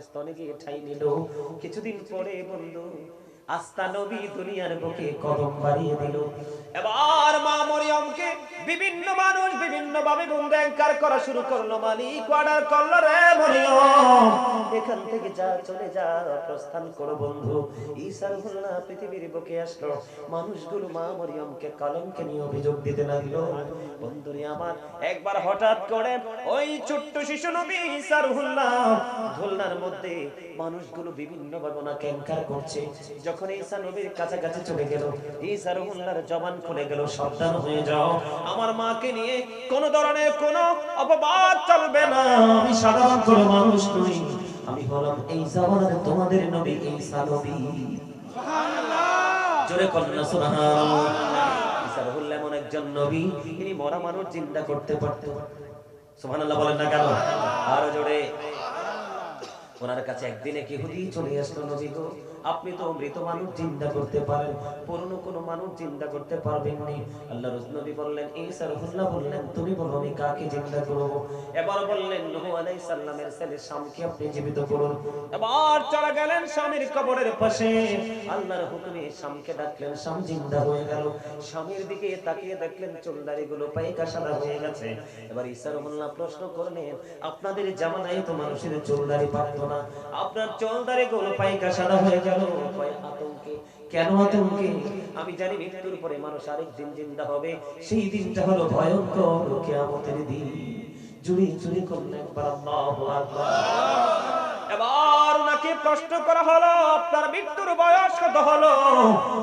করে স্তনে গিয়ে ঠাই নিল। কিছুদিন পরে বন্ধু আস্তা নবী দুনিয়ার বুকে কদম বাড়িয়ে দিল। এবার মা মরিয়মকে বিভিন্ন মানুষ বিভিন্ন ভাবে গুণগান করা শুরু করলো। মালিক অর্ডার করলো, রে মরিয়ম এখান থেকে যা, চলে যা, প্রস্থান করো বন্ধু। ঈসা রূহুল্লাহ পৃথিবীর বুকে আসলো। মানুষগুলো মা মরিয়মকে কলঙ্কে নিয়ে অভিযোগ দিতে লাগলো। বন্ধুরে আমার, একবার হঠাৎ করে ওই ছোট্ট শিশু নবী ঈসা রূহুল্লাহ দোলনার মধ্যে মানুষগুলো বিভিন্ন ভাবে ওনাকে এনকার করছে। যখন ঈসা নবীর কাছাকাছি চলে গেল, ঈসা রূহুল্লাহর জবান খুলে গেল, সাবধান হয়ে যাও, আমার মাকে নিয়ে কোন ধরনের কোন অপবাদ চলবে না। আমি সাধারণ কোনো মানুষ নই, আমি হলাম এই জামানার তোমাদের নবী ঈসা নবী। সুবহানাল্লাহ, জোরে কন্যা সুবহানাল্লাহ। ঈসা রূহুল্লাহ এমন একজন নবী, তিনি মরা মানুষ জিন্দা করতে পারতেন। সুবহানাল্লাহ বলেন না কেন? আরো জোরে। ওনার কাছে একদিন এক ইহুদি চলে আসলো, নবী গো, আপনি তো মৃত মানুষ জিন্দা করতে পারেন, পুরনো কোন মানুষ জিন্দা করতে পারবেন না। আল্লাহর নবী বললেন, ঈসা রূহুল্লাহ বললেন, তুমি বলো আমি কাকে জিন্দা করব? এবার বললেন, নূহ আলাইহিস সালামের ছেলে শামকে আপনি জীবিত করুন। এবার চলে গেলেন স্বামীর কবরের পাশে, আল্লাহর হুকুমে শামকে ডাকলেন, শাম জিন্দা হয়ে গেল। স্বামীর দিকে তাকিয়ে দেখলেন চুলদারিগুলো পাইকা সাদা হয়ে গেছে। এবার ঈসা রূহুল্লাহ প্রশ্ন করলেন, আপনাদের জামানায় তো মানুষের চুলদারি পাকতো না, আপনার চুলদারিগুলো পাইকা সাদা হয়ে গেল আতঙ্কে। কেন আতঙ্কে? আমি জানি মৃত্যুর পরে মানুষ আরেকদিন জিন্দা হবে, সেই দিনটা হলো ভয়ঙ্কর কিয়ামতের দিন। জুড়ে জুড়ে করলেন একবার আল্লাহু আকবার। এবার ওনাকে প্রশ্ন করা হলো, আপনার মৃত্যুর বয়স কত হলো?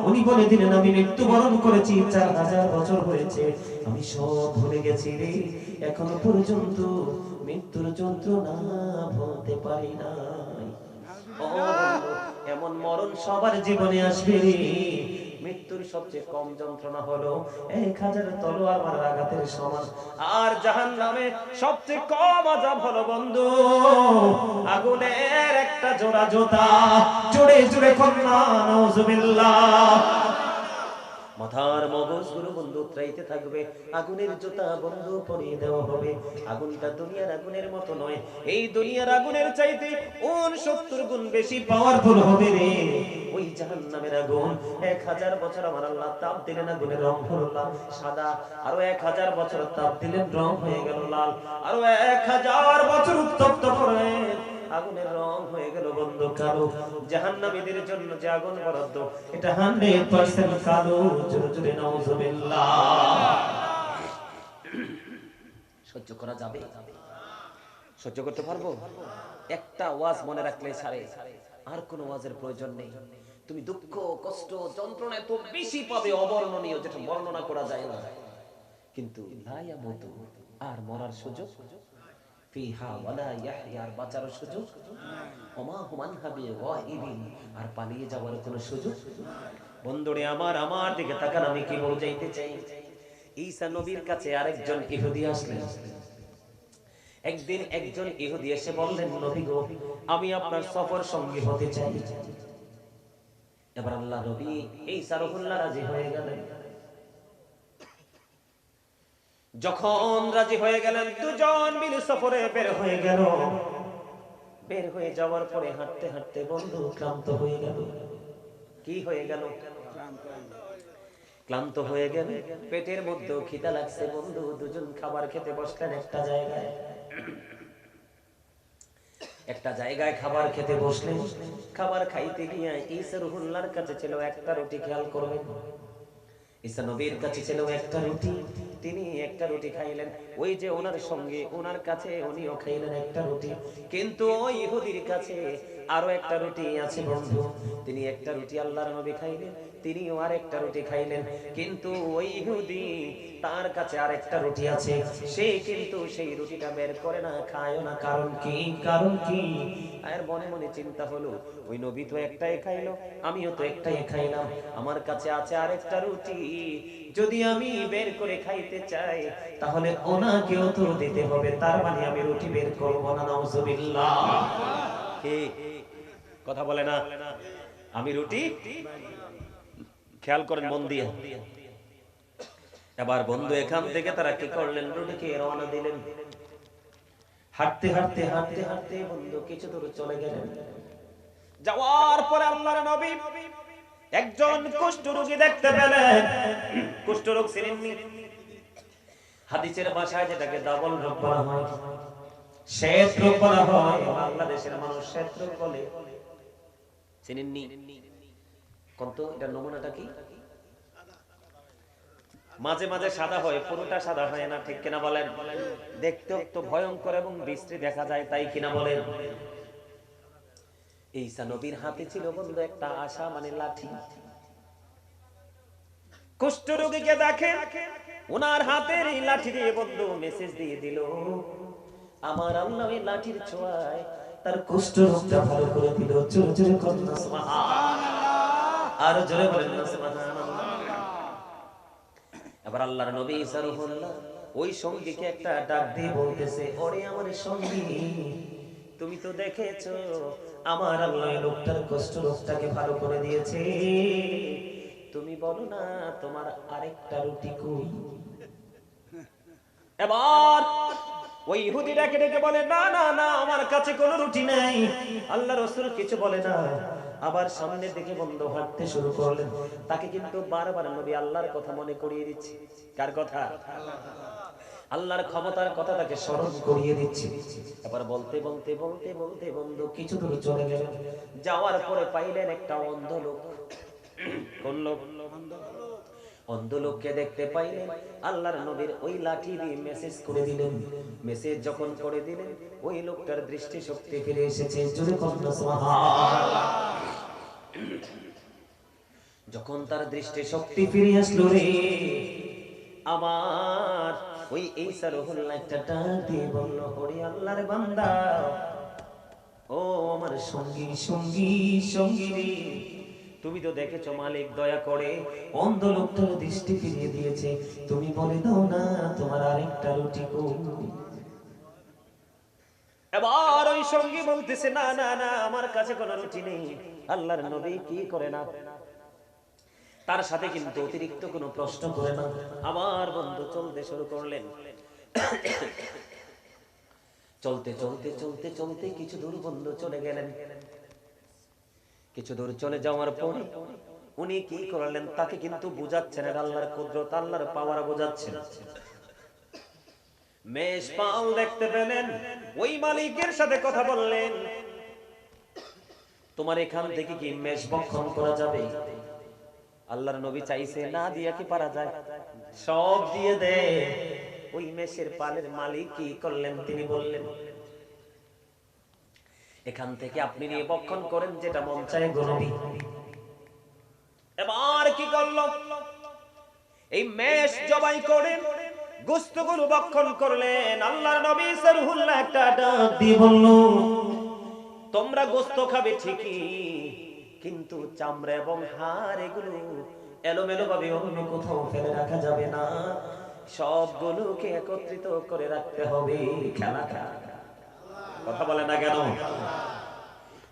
উনি বলে দিলেন, আমি মৃত্যুবরণ করেছি 4000 বছর হয়েছে, আমি সব ভুলে গেছি রে, এখনো পর্যন্ত মৃত্যুর যন্ত্রণা ভুলতে পারি নাই। এমন মরণ সবার জীবনে আসবে রে। মৃত্যুর সবচেয়ে কম যন্ত্রণা হলো 1000 তলোয়ার মারার আঘাতের সমান। আর জাহান্নামে সবচেয়ে কম আযাব হলো বন্ধু আগুনের একটা জোড়া জুতা। জোরে জোরে কন্যা নাউজুবিল্লাহ। মাথার মগজগুলো বন্ধু উতরাইতে থাকবে, আগুনের জুতা বন্ধু পরিয়ে দেওয়া হবে। আগুনটা দুনিয়ার আগুনের মতো নয়, এই দুনিয়ার আগুনের চাইতে 69 গুণ বেশি পাওয়ারফুল হবে রে। ওই জাহান্নামের আগুন 1000 বছর আমার আল্লাহ তাপ দিলেন, আগুনের রং হলো লাল সাদা, আরো 1000 বছর তাপ দিলেন, রং হয়ে গেল লাল, আরো 1000 বছর উত্তপ্ত করে আগুনের রং হয়ে গেল বন্ধু কালো। জাহান্নামীদের জন্য যে আগুন বরাদ্দ, এটা 100% কালো। জোরে জোরে নাউজুবিল্লাহ। সহ্য করা যাবে? সহ্য করতে পারবো? একটা ওয়াজ মনে রাখলে ছাড়ে, আর কোনো ওয়াজের প্রয়োজন নেই। তুমি দুঃখ কষ্ট যন্ত্রণা এত বেশি পাবে অবর্ণনীয়, যেটা বর্ণনা করা যায় না। কিন্তু লা ইয়ামুতু, আর মরার সুযোগ ফিহা ওয়ালা ইয়াহইয়া, আর বাঁচার সুযোগ ওমা হুমান হাবি গায়িবিন, আর পালিয়ে যাওয়ার কোনো সুযোগ। বন্ধুরে আমার, আমার দিকে তাকান, আমি কি বোঝাইতে চাই? ঈসা নবীর কাছে আরেকজন ইহুদি আসলেন। একদিন একজন ইহুদি এসে বললেন, নবী গো, আমি আপনার সফর সঙ্গী হতে চাই। এবার আল্লাহ নবী ঈসা রূহুল্লাহ রাজি হয়ে গেলেন। যখন রাজি হয়ে গেলেন, দুজন মিলে সফরে বের হয়ে গেল। বের হয়ে যাওয়ার পরে হাঁটতে হাঁটতে বন্ধু ক্লান্ত হয়ে গেল। কি হয়ে গেল? ক্লান্ত হয়ে গেল। পেটের মধ্যে খিদা লাগছে বন্ধু। দুজন খাবার খেতে বসলেন একটা জায়গায়। একটা জায়গায় খাবার খেতে বসলেন। খাবার খাইতে গিয়ে ঈসা রূহুল্লাহর কাছে ছিল একটা রুটি। খেয়াল করবেন, ঈসা নবীর কাছে ছিল একটা রুটি। তিনি একটা রুটি খাইলেন। ওই যে ওনার সঙ্গে ওনার কাছে উনিও খাইলেন একটা রুটি। কিন্তু ওই ইহুদির কাছে আরো একটা রুটি আছে বন্ধু। তিনি একটা রুটি আল্লাহর নবী খাইলেন, তিনিও আরেকটা রুটি খাইলেন। কিন্তু ওই ইহুদি, তার কাছে আরেকটা রুটি আছে, সে কিন্তু সেই রুটিটা বের করে না, খায়ও না। কারণ কি? কারণ কি? আর মনে মনে চিন্তা হলো, ওই নবী তো একটাই খাইলো, আমিও তো একটাই খাইলাম, আমার কাছে আছে আরেকটা রুটি। যদি আমি বের করে খাইতে চাই, তাহলে ওনাকেও তো দিতে হবে। তার মানে আমি রুটি বের করব না। নাউজুবিল্লাহ। কে কথা বলে না? আমি রুটি, খেয়াল করেন মন দিয়ে। এবার বন্ধু এখান থেকে তারা কি করলেন? রুটি খেয়ে রওনা দিলেন। হাঁটতে হাঁটতে হাঁটতে হাঁটতে বন্ধু কিছু দূর চলে গেলেন। যাওয়ার পরে আল্লাহর নবী একজন কুষ্ঠরোগী দেখতে পেলেন। কুষ্ঠরোগ চিনেননি? হাদিসের ভাষায় যেটাকে ডাবল রোগ বলা হয়, শ্বেত রোগ বলা হয়। বাংলাদেশের মানুষ শ্বেত রোগ বলে, চিনেননি? কোনতো এটা নমুনাটা কি? মাঝে মাঝে সাদা হয়, পুরোটা সাদা হয় না, ঠিক কিনা বলেন? দেখতে তো ভয়ঙ্কর এবং বিশ্রী দেখা যায়, তাই কিনা বলেন? ঈসা নবীর হাতে ছিল বন্ধু একটা আশা, মানে লাঠি। কুষ্ঠরোগীকে দেখে ওনার হাতের এই লাঠি দিয়ে বন্ধু মেসেজ দিয়ে দিল, আমার আল্লাহ এই লাঠির ছোঁয়ায় তার কুষ্ঠরোগটা ভালো করে দিল। জোরে জোরে বলেন না সুবহানাল্লাহ, আর জোরে বলেন না সুবহানাল্লাহ। এবার আল্লাহর নবী ঈসা রূহুল্লাহ ওই সঙ্গীকে একটা ডাক দিয়ে বলতেছে, ওরে আমার সঙ্গী, তুমি তো দেখেছো আমার আল্লাহ লোকটার কুষ্ঠরোগটাকে ভালো করে দিয়েছে, তুমি বলো না তোমার আরেকটা রুটি কই? এবার ওই ইহুদি ডেকে ডেকে বলে, না না না, আমার কাছে কোনো রুটি নাই। আল্লাহ রাসূল কিছু বলে না। আবার সামনের দিকে বন্ধু হাঁটতে শুরু করলেন। তাকে কিন্তু বারবার নবী আল্লাহর কথা মনে করিয়ে দিচ্ছে। কার কথা? আল্লাহর ক্ষমতার কথা তাকে স্মরণ করিয়ে দিচ্ছে। এবার বলতে বলতে বলতে বলতে বন্ধু কিছু দূর চলে গেলেন। যাওয়ার পরে পাইলেন একটা অন্ধ লোক। কোন লোক? অন্ধ লোককে দেখতে পাইলেন। আল্লাহর নবীর ওই লাঠি দিয়ে মেসেজ করে দিলেন। মেসেজ যখন করে দিলেন, ওই লোকটার দৃষ্টি শক্তি ফিরে এসেছে। জোরে বলুন সুবহানাল্লাহ। যখন তার দৃষ্টি শক্তি ফিরে আসলো রে, আবার ওই ঈসা রূহুল্লাহ একটা ডাক দিয়ে বলল, ওরে আল্লাহর বান্দা, ও আমার সঙ্গী সঙ্গী সঙ্গী রে, তুমি তো দেখেছো মালিক দয়া করে অন্ধ লোকটার দৃষ্টি ফিরিয়ে দিয়েছে, তুমি বলে দাও না তোমার আরেকটা রুটি কই? এবার ওই সঙ্গী বলতেছে, না না না, আমার কাছে কোনো রুটি নেই। আল্লাহর নবী কি করে না, তার সাথে কিন্তু অতিরিক্ত কোনো প্রশ্ন করে না। আমার বন্ধু চলতে শুরু করলেন। চলতে চলতে চলতে চলতে কিছু দূর বন্ধু চলে গেলেন। কিছু দূর চলে যাওয়ার পরে উনি কি করলেন, তাকে কিন্তু বুঝাচ্ছেন আল্লাহর কুদরত, আল্লাহর পাওয়ার বোঝাচ্ছেন। মেষ পাল দেখতে পেলেন, ওই মালিকের সাথে কথা বললেন, তোমার এখান থেকে কি মেষ ভক্ষণ করা যাবে? আল্লাহর নবী চাইছে, না দিয়া কি পারা যায়? সব দিয়ে দে। ওই মেষের পালের মালিক কি করলেন, তিনি বললেন, এখান থেকে আপনি নিয়ে ভক্ষণ করেন, যেটা মন চায় গো নবী। এবার কি করলো, এই মেষ জবাই করে গোশতগুলো ভক্ষণ করলেন। আল্লাহর নবী ঈসা রূহুল্লাহ একটা ডাক দিয়ে বলল, তোমরা গোশত খাবে ঠিকই, কিন্তু চামড়া এবং হাড় এগুলো এলোমেলো ভাবে অন্য কোথাও ফেলে রাখা যাবে না, সবগুলোকে একত্রিত করে রাখতে হবে। খেলা কথা বলে না কেন?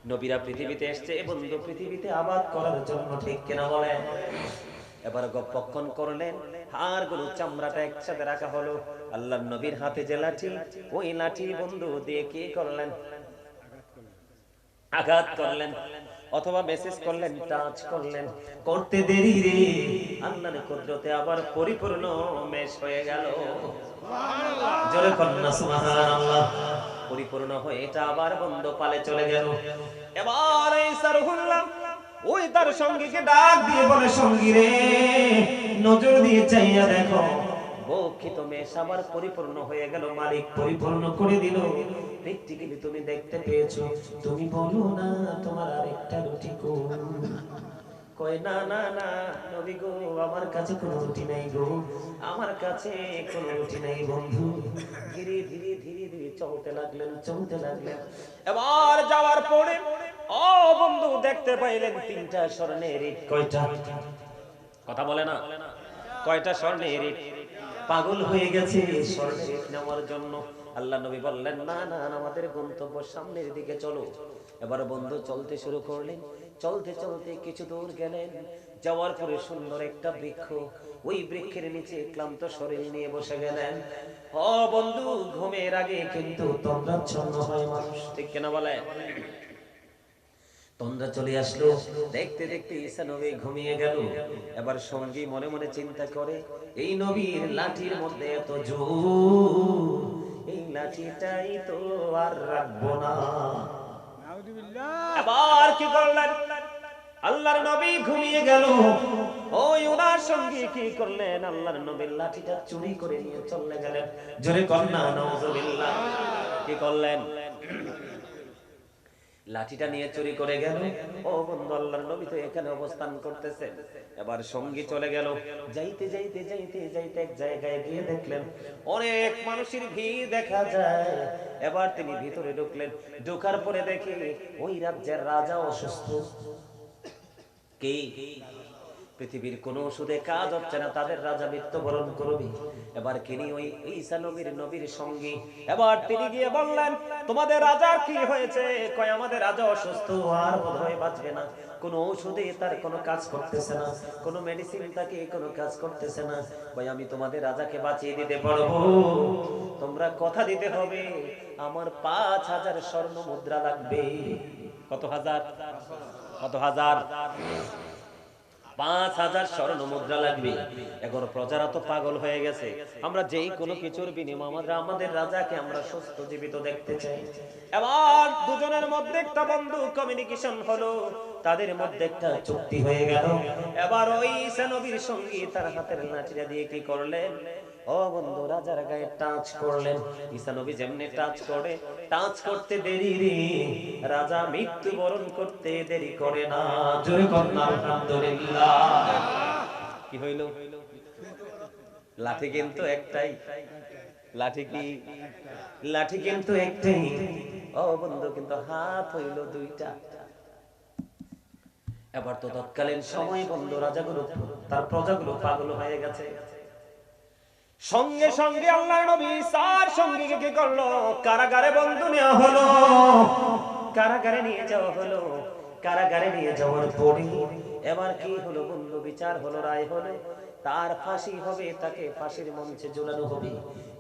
নবীরা পৃথিবীতে এসেছে বন্ধু পৃথিবীতে আবাদ করার জন্য, ঠিক কিনা বলে? এবার ভক্ষণ করলেন, হাড়গুলো চামড়াটা একসাথে রাখা হলো। আল্লাহর নবীর হাতে যে লাঠি, ওই লাঠি বন্ধু দিয়ে কি করলেন? আঘাত করলেন, অথবা মেসেজ করলেন, টাচ করলেন। করতে দেরি রে, আল্লাহর কুদরতে আবার পরিপূর্ণ মেষ হয়ে গেল। সুবহানাল্লাহ, জোরে বলুন না সুবহানাল্লাহ। পরিপূর্ণ হয়ে এটা আবার বন্ধ পালে চলে গেল। এবার ঈসা রূহুল্লাহ ওই তার সঙ্গীকে ডাক দিয়ে বলে, সঙ্গী রে, নজর দিয়ে চাইয়া দেখো, বক্ষিত মেষ আবার পরিপূর্ণ হয়ে গেল, মালিক পরিপূর্ণ করে দিল। প্র্যাকটিক্যালি তুমি দেখতে পেয়েছো, তুমি বলো না তোমার আরেকটা রুটি কই? কয়, না না না নবী গো, আমার কাছে কোনো রুটি নাই গো, আমার কাছে কোনো রুটি নাই। বন্ধু ধীরে ধীরে ধীরে ধীরে চলতে লাগলেন, চলতে লাগলেন। এবার যাওয়ার পরে ও বন্ধু দেখতে পাইলেন তিনটা স্বর্ণের ইট। কয়টা? কথা বলে না, কয়টা স্বর্ণের ইট? পাগল হয়ে গেছে স্বর্ণের নেওয়ার জন্য। আল্লাহ নবী বললেন, না না, আমাদের গন্তব্য সামনের দিকে চলো। এবার বন্ধু চলতে শুরু করলেন। চলতে চলতে কিছু দূর গেলেন, যাওয়ার পরে সুন্দর একটা বৃক্ষ, ওই বৃক্ষের নিচে ক্লান্ত শরীর নিয়ে বসে গেলেন। ও বন্ধু, ঘুমের আগে কিন্তু তন্দ্রাচ্ছন্ন হয় মানুষ, ঠিক কিনা বলে? তন্দ্রা চলে আসলো। দেখতে দেখতে ঈসা নবী ঘুমিয়ে গেল। এবার সঙ্গী মনে মনে চিন্তা করে, এই নবীর লাঠির মধ্যে এত জোর, এই লাঠিটাই তো আর রাখবো না। এবার কি করলেন? আল্লাহর নবী ঘুমিয়ে গেল। ওই ওনার সঙ্গী কি করলেন? আল্লাহর নবীর লাঠিটা চুরি করে নিয়ে চলে গেলেন। জোরে কন্যা নাউজুবিল্লাহ। কি করলেন? লাঠিটা নিয়ে চুরি করে গেল। ও বন্ধু, আল্লাহর নবী তো এখানে অবস্থান করতেছেন। এবার সঙ্গী চলে গেল। যাইতে যাইতে যাইতে যাইতে এক জায়গায় গিয়ে দেখলেন অনেক মানুষের ভিড় দেখা যায়। এবার তিনি ভিতরে ঢুকলেন। ঢোকার পরে দেখে ওই রাজ্যের রাজা অসুস্থ। কে? পৃথিবীর কোন ওষুধে কাজ হচ্ছে না, তাদের রাজা মৃত্যুবরণ করবে। এবার তিনি ওই ঈসা নবীর সঙ্গী। এবার তিনি গিয়ে বললেন, তোমাদের রাজার কি হয়েছে? কয়, আমাদের রাজা অসুস্থ, আর বোধহয় বাঁচবে না। কোন ঔষধে তার কোনো কাজ করতেছে না, কোন মেডিসিন তাকে কোনো কাজ করতেছে না। ভাই, আমি তোমাদের রাজাকে বাঁচিয়ে দিতে পারবো। তোমরা কথা দিতে হবে, আমার 5000 স্বর্ণ মুদ্রা লাগবে। কত হাজার? কত হাজার? 5000 স্বর্ণ মুদ্রা লাগবে। এখন প্রজারা তো পাগল হয়ে গেছে, আমরা যেই কোনো কিছুর বিনিময়ে আমাদের রাজাকে আমরা সুস্থ জীবিত দেখতে চাই। এবার দুজনের মধ্যে একটা বন্ধু কমিউনিকেশন হলো, তাদের মধ্যে একটা চুক্তি হয়ে গেল। এবার ওই ঈসা নবীর সঙ্গী তার হাতের লাঠিটা দিয়ে কি করলেন? ও বন্ধু, রাজার গায়ে টাচ করলেন। ঈসা নবী যেমনি টাচ করে, টাচ করতে দেরি রে, রাজা মৃত্যুবরণ করতে দেরি করে না। জোরে কন্যা আলহামদুলিল্লাহ। কি হইল? লাঠি কিন্তু একটাই। লাঠি কি? লাঠি কিন্তু একটাই। ও বন্ধু, কিন্তু হাত হইল দুইটা। এবার তো তৎকালীন সময় বন্ধু, রাজাগুলো তার প্রজাগুলো পাগল হয়ে গেছে। সঙ্গে সঙ্গে আল্লাহর নবী তার সঙ্গীকে কি করলো? কারাগারে বন্ধু নেওয়া হলো, কারাগারে নিয়ে যাওয়া হলো। কারাগারে নিয়ে যাওয়ার পরে এবার কি হলো বন্ধু? বিচার হলো, রায় হলো, তার ফাঁসি হবে, তাকে ফাঁসির মঞ্চে ঝুলানো হবে।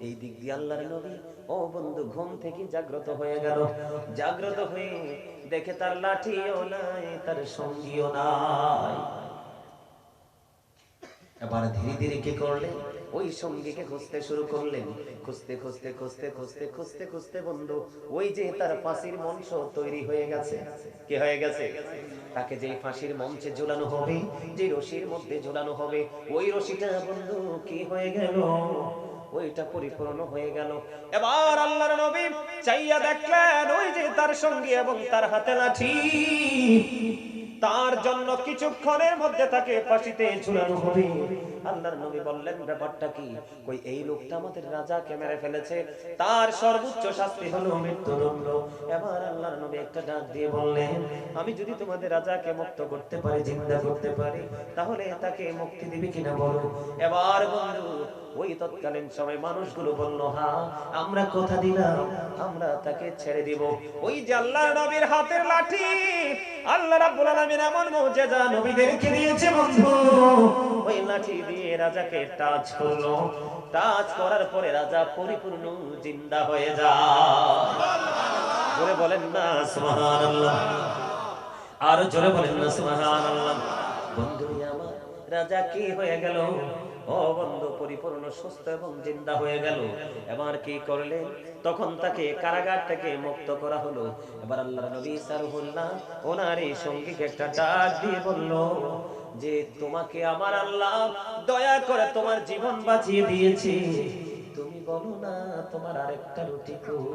এই দিক দিয়ে আল্লাহর নবী ও বন্ধু ঘুম থেকে জাগ্রত হয়ে গেল। জাগ্রত হয়ে দেখে তার লাঠিও নাই, তার সঙ্গীও নাই। এবার ধীরে ধীরে কি করলেন? ওই সঙ্গীকে খুঁজতে শুরু করলেন। খুঁজতে খুঁজতে খুঁজতে খুঁজতে খুঁজতে খুঁজতে বন্ধু, ওই যে তার ফাঁসির মঞ্চ তৈরি হয়ে গেছে। কি হয়ে গেছে? তাকে যে ফাঁসির মঞ্চে ঝুলানো হবে, যে রশির মধ্যে ঝুলানো হবে, ওই রশিটা বন্ধু কি হয়ে গেল? ওইটা পরিপূর্ণ হয়ে গেল। এবার আল্লাহর নবী চাইয়া দেখলেন ওই যে তার সঙ্গী এবং তার হাতে লাঠি, তার জন্য কিছুক্ষণের মধ্যে তাকে ফাঁসিতে ঝুলানো হবে। আল্লাহর নবী বললেন, ব্যাপারটা কি? কই, এই লোকটা আমাদের রাজাকে মেরে ফেলেছে, তার সর্বোচ্চ শাস্তি হলো মৃত্যুদণ্ড। এবার আল্লাহর নবী একটা ডাক দিয়ে বললেন, আমি যদি তোমাদের রাজাকে মুক্ত করতে পারি, জিন্দা করতে পারি, তাহলে তাকে মুক্তি দিবে কিনা বলো। এবার বন্ধু ওই তৎকালীন সময় মানুষগুলো বলল, হ্যাঁ, আমরা কথা দিলাম, আমরা তাকে ছেড়ে দিব। ওই যে আল্লাহর নবীর হাতের লাঠি, আল্লাহ রাব্বুল আলামিন এমন মুজিজা নবীদেরকে দিয়েছে বন্ধু। ওই লাঠি দিয়ে রাজাকে টাচ করলো, টাচ করার পরে রাজা পরিপূর্ণ জিন্দা হয়ে যায়। জোরে বলেন না সুবহানাল্লাহ। আর জোরে বলেন না সুবহানাল্লাহ। বন্ধু আমার, রাজা কি হয়ে গেল? ও বন্ধু পরিপূর্ণ সুস্থ এবং জিন্দা হয়ে গেল। এবার কি করলেন? তখন তাকে কারাগার থেকে মুক্ত করা হলো। এবার আল্লাহর নবী সাল্লাল্লাহু ওনার এই সঙ্গীকে একটা ডাক দিয়ে বলল যে, তোমাকে আমার আল্লাহ দয়া করে তোমার জীবন বাঁচিয়ে দিয়েছে, তুমি বলো না তোমার আরেকটা রুটি কই?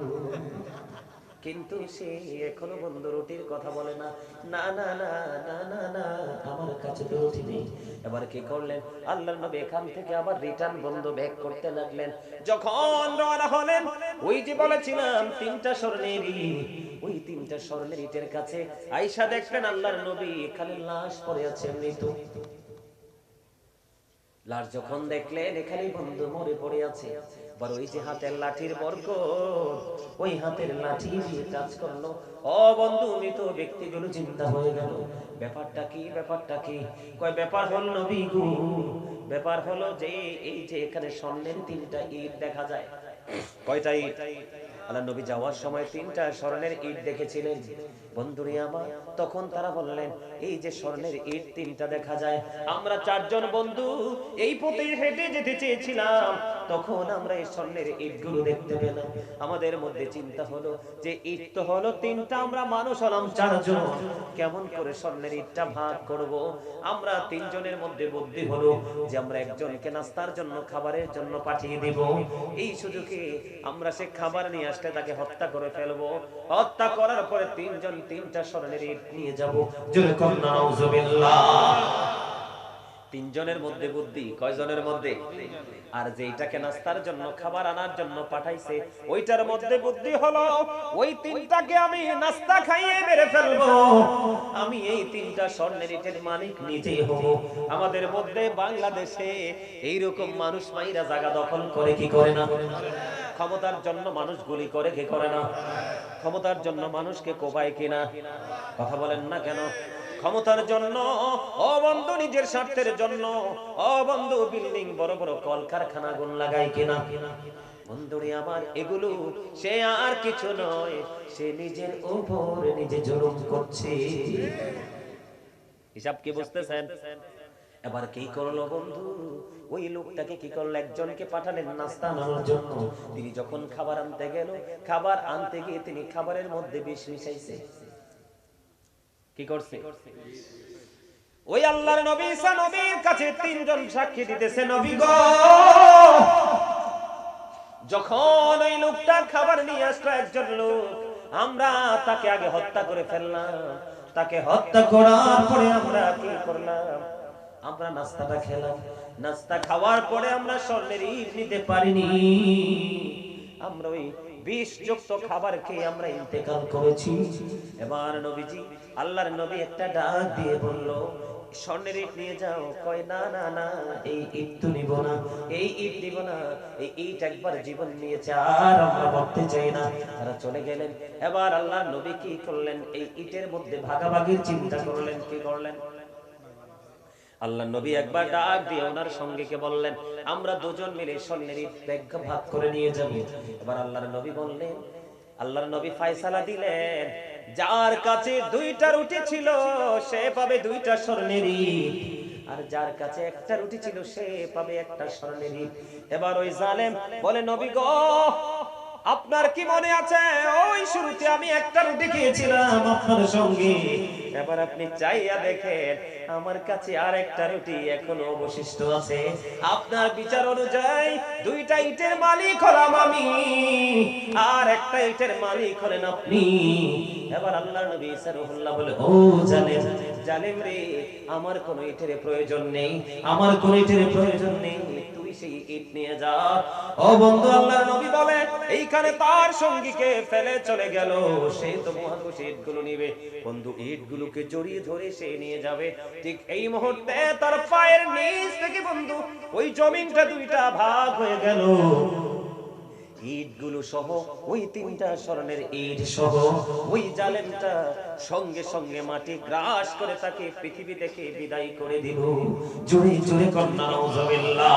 কিন্তু সে এখনো বন্ধু রুটির কথা বলে না। না না না না না না, আমার কাছে তো রুটি নেই। এবার কি করলেন? আল্লাহর নবী এখান থেকে আবার রিটার্ন বন্ধ ব্যাক করতে লাগলেন। যখন রওনা হলেন, ওই যে বলেছিলাম 3টা স্বর্ণের ইট, ওই 3টা স্বর্ণের ইটের কাছে আয়েশা দেখলেন আল্লাহর নবী এখানে লাশ পড়ে আছে, মৃত। লাশ যখন দেখলেন এখানে বন্ধু মরে পড়ে আছে, বড় ওই যে হাতের লাঠির বরকত, ওই হাতের লাঠি দিয়ে কাজ করলো। ও বন্ধু, মৃত ব্যক্তিগুলো চিন্তা হয়ে গেল, ব্যাপারটা কি, ব্যাপারটা কি? কয় ব্যাপার হল নবী গো, ব্যাপার হলো যে এই যে এখানে স্বর্ণের 3টা ইট দেখা যায়। কয়টা ইট? আল্লাহ নবী যাওয়ার সময় 3টা স্বর্ণের ইট দেখেছিলেন। বন্ধুরে আমার, তখন তারা বললেন এই যে স্বর্ণের ইট 3টা দেখা যায়, আমরা 4জন বন্ধু এই পথে হেঁটে যেতে চেয়েছিলাম, তখন আমরা এই স্বর্ণের ইটগুলো দেখতে পেলাম। আমাদের মধ্যে চিন্তা হলো যে ইট তো হলো 3টা, আমরা মানুষ হলাম 4জন, কেমন করে স্বর্ণের ইটটা ভাগ করব? আমরা 3জনের মধ্যে বুদ্ধি হলো যে আমরা একজনকে নাস্তার জন্য, খাবারের জন্য পাঠিয়ে দেব। এই সুযোগে আমরা সে খাবার নিয়ে আসলে তাকে হত্যা করে ফেলবো। হত্যা করার পরে 3জন 3টা স্বর্ণের ইট নিয়ে যাব। জোরে কর নাউজুবিল্লাহ। 3জনের মধ্যে বুদ্ধি, কয়জনের মধ্যে? আর যেইটাকে নাস্তার জন্য, খাবার আনার জন্য পাঠাইছে, ওইটার মধ্যে বুদ্ধি হলো ওই 3টাকে আমি নাস্তা খাইয়ে মেরে ফেলবো, আমি এই 3টা স্বর্ণের ইটের মালিক নিজে হব। আমাদের মধ্যে বাংলাদেশে এইরকম মানুষ মাইরা জায়গা দখল করে কি করে না? ক্ষমতার জন্য মানুষ গুলি করে কি করে না? ক্ষমতার জন্য মানুষকে কোপায় কিনা? কথা বলেন না কেন? ক্ষমতার জন্য, ও বন্ধু নিজের স্বার্থের জন্য, ও বন্ধু বিল্ডিং, বড় বড় কলকারখানা আগুন লাগায় কিনা? বন্ধুরে আমার, এগুলো সে আর কিছু নয়, সে নিজের উপর নিজে জুলুম করছে। হিসাব কি বুঝতেছেন? এবার কি করলো বন্ধু? ওই লোকটাকে কি করলো? একজনকে পাঠালেন নাস্তা আনার জন্য। তিনি যখন খাবার আনতে গেল, খাবার আনতে গিয়ে তিনি খাবারের মধ্যে বিষ মিশাইছে। কি করছে? ওই আল্লাহর নবী ঈসা নবীর কাছে 3জন সাক্ষী দিতেছে, নবী গো, যখন ওই লোকটা খাবার নিয়ে আসলো একজন লোক, আমরা তাকে আগে হত্যা করে ফেললাম। তাকে হত্যা করার পরে আমরা কি করলাম? আমরা নাস্তাটা খেলাম। নাস্তা খাওয়ার পরে আমরা স্বর্ণের ইট নিতে পারিনি, আমরা ওই বিষযুক্ত খাবার খেয়ে আমরা ইন্তেকাল করেছি। এবার নবীজি, আল্লাহর নবী একটা ডাক দিয়ে বলল, স্বর্ণের ইট নিয়ে যাও। কয় না না না, এই ইট তো নিব না, এই ইট নিব না, এই ইট একবার জীবন নিয়েছে, আর আমরা মরতে চাই না। তারা চলে গেলেন। এবার আল্লাহর নবী কি করলেন? এই ইটের মধ্যে ভাগাভাগির চিন্তা করলেন। কি করলেন? আল্লাহ নবী একবার ডাক দিয়ে ওনার সঙ্গীকে বললেন, আমরা 2জন মিলে স্বর্ণের ইট ভাগ করে নিয়ে যাব। এবার আল্লাহর নবী বললেন, আল্লাহর নবী ফয়সালা দিলেন, যার কাছে 2টা রুটি ছিল সে পাবে 2টা স্বর্ণের ইট, আর যার কাছে একটা রুটি ছিল সে পাবে একটা স্বর্ণের ইট। এবার ওই জালেম বলে, নবী গো, আপনার কি মনে আছে ওই শুরুতে আমি একটা রুটি খেয়েছিলাম আপনার সঙ্গে? এবার আপনি চাইয়া দেখেন, আমার কাছে আর একটা রুটি এখনো অবশিষ্ট আছে। আপনার বিচার অনুযায়ী 2টা ইটের মালিক হলাম আমি, আর একটা ইটের মালিক হলেন আপনি। এবার আল্লাহর নবী ঈসা রুহুল্লাহ বলে, ও জালেম, জালেম রে, আমার কোন ইটের প্রয়োজন নেই, আমার কোন ইটের প্রয়োজন নেই, তুই সেই ইট নিয়ে যা। ও বন্ধু, আল্লাহর নবী বলে, এইখানে তার সঙ্গীকে ফেলে চলে গেল, সে তো মহাকুশে ইটগুলো নিবে। বন্ধু, ইটগুলোকে জড়িয়ে ধরে সে নিয়ে যাবে। ঠিক এই মুহূর্তে তার পায়ের নিচ থেকে বন্ধু ওই জমিনটা 2টা ভাগ হয়ে গেল। ইটগুলো সহ, ওই 3টা স্বর্ণের ইট সহ, ওই জালেমটা সঙ্গে সঙ্গে মাটি গ্রাস করে তাকে পৃথিবী থেকে বিদায় করে দিল। জোরে জোরে কন্যা নাউজুবিল্লাহ।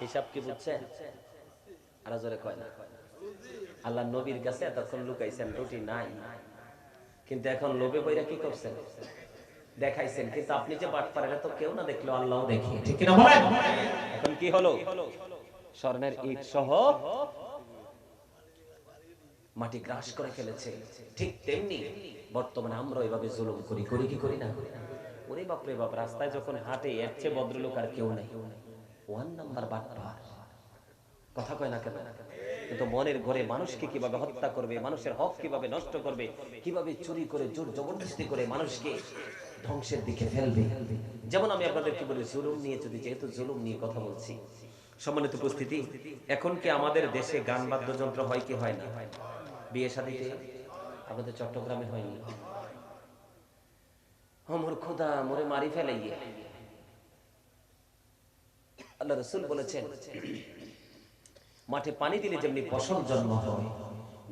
হিসাব কি বুঝছেন? আর জোরে কয় না। আল্লাহ নবীর কাছে এতক্ষণ লুকাইছেন, রুটি নাই, কিন্তু এখন লোভে পইরা কি করছেন? দেখাইছেন। কিন্তু আপনি যে বাটপার, এটা তো কেউ না দেখলেও আল্লাহও দেখে, ঠিক কিনা বলেন? এখন কি হলো? স্বর্ণের ইট সহ মাটি গ্রাস করে ফেলেছে। ঠিক তেমনি বর্তমানে আমরা এভাবে জুলুম করি, করি কি করি না? ওরে বাপ রে বাপ, রাস্তায় যখন হাঁটে এর চেয়ে ভদ্রলোক আর কেউ নাই। 1 নাম্বার বাটপার। কথা কয় না কেন? কিন্তু মনের ঘরে মানুষকে কিভাবে হত্যা করবে, মানুষের হক কিভাবে নষ্ট করবে, কিভাবে চুরি করে, জোর জবরদস্তি করে মানুষকে ধ্বংসের দিকে ফেলবে। যেমন আমি আপনাদেরকে বলি, জুলুম নিয়ে, যদি যেহেতু জুলুম নিয়ে কথা বলছি, সম্মানিত উপস্থিতি, এখন কি আমাদের দেশে গান বাদ্যযন্ত্র হয় কি হয় না? বিয়ে শাদীতে আমাদের চট্টগ্রামে হয়নি? আমার খোদা, মোরে মারি ফেলাইয়ে। আল্লাহ রাসূল বলেছেন মাঠে পানি দিলে যেমনি ফসল জন্ম হয়,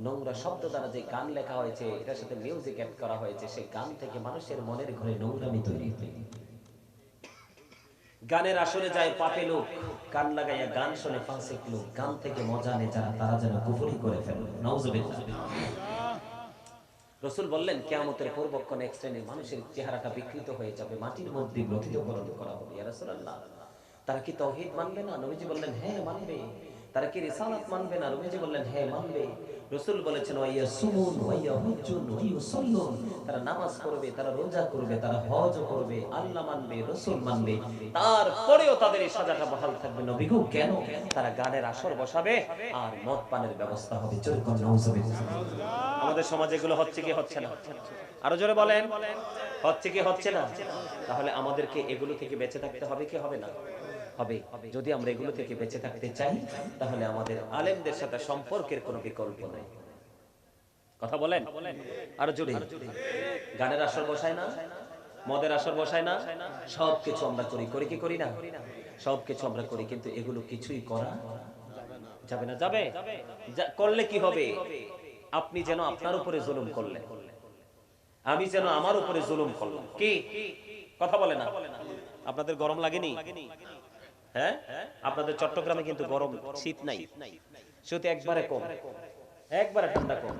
নোংরা শব্দ দ্বারা যে গান লেখা হয়েছে, এটার সাথে মিউজিক অ্যাড করা হয়েছে, সেই গান থেকে মানুষের মনের ঘরে নোংরামি তৈরি হয়। গানের আসরে যায় পাপে লোক, কান লাগাইয়া গান শুনে ফাসিক লোক, গান থেকে মজা নেয় যারা, তারা যেন কুফরি করে ফেলে। নাউজুবিল্লাহ। রাসূল বললেন কিয়ামতের পূর্বক্ষণে এক শ্রেণীর মানুষের চেহারাটা বিকৃত হয়ে যাবে, মাটির মধ্যে গ্রথিতকরণ করা হবে। ইয়া রাসূলুল্লাহ, তারা কি তাওহীদ মানবে না? নবীজি বললেন হ্যাঁ মানবে। তারা কি রিসালাত মানবে না? নবীজি বললেন হ্যাঁ মানবে। রাসূল বলেছেন ওয়াইয়াসুমুন ওয়াইয়াহুজ্জুন ওয়াইউসাল্লুন, তারা নামাজ পড়বে, তারা রোজা করবে, তারা হজ করবে, আল্লাহ মানবে, রাসূল মানবে, তারপরেও তাদের এই সাজাটা বহাল থাকবে। নবী গো কেন? তারা গানের আসর বসাবে আর মদ পানের ব্যবস্থা হবে। জোরে কোন নাউজুবিল্লাহ। আমাদের সমাজে এগুলো হচ্ছে কি হচ্ছে না? আরো জোরে বলেন, হচ্ছে কি হচ্ছে না? তাহলে আমাদেরকে এগুলো থেকে বেঁচে থাকতে হবে কি হবে না? হবে। যদি আমরা এগুলো থেকে বেঁচে থাকতে চাই, তাহলে আমাদের আলেমদের সাথে সম্পর্কের কোনো বিকল্প নাই। কথা বলেন আরো জোরে। গানের আসর বসায় না, মদের আসর বসায় না, সবকিছু আমরা করি, করি কি করি না? সবকিছু আমরা করি, কিন্তু এগুলো কিছুই করা যাবে না। যাবে করলে কি হবে? আপনি যেন আপনার উপরে জুলুম করলেন, আমি যেন আমার উপরে জুলুম করলাম। কি কথা বলে না? আপনাদের গরম লাগেনি? হ্যাঁ, আপনাদের চট্টগ্রামে কিন্তু গরম, শীত নাই, শীত একবারে কম, একবারে ঠান্ডা কম।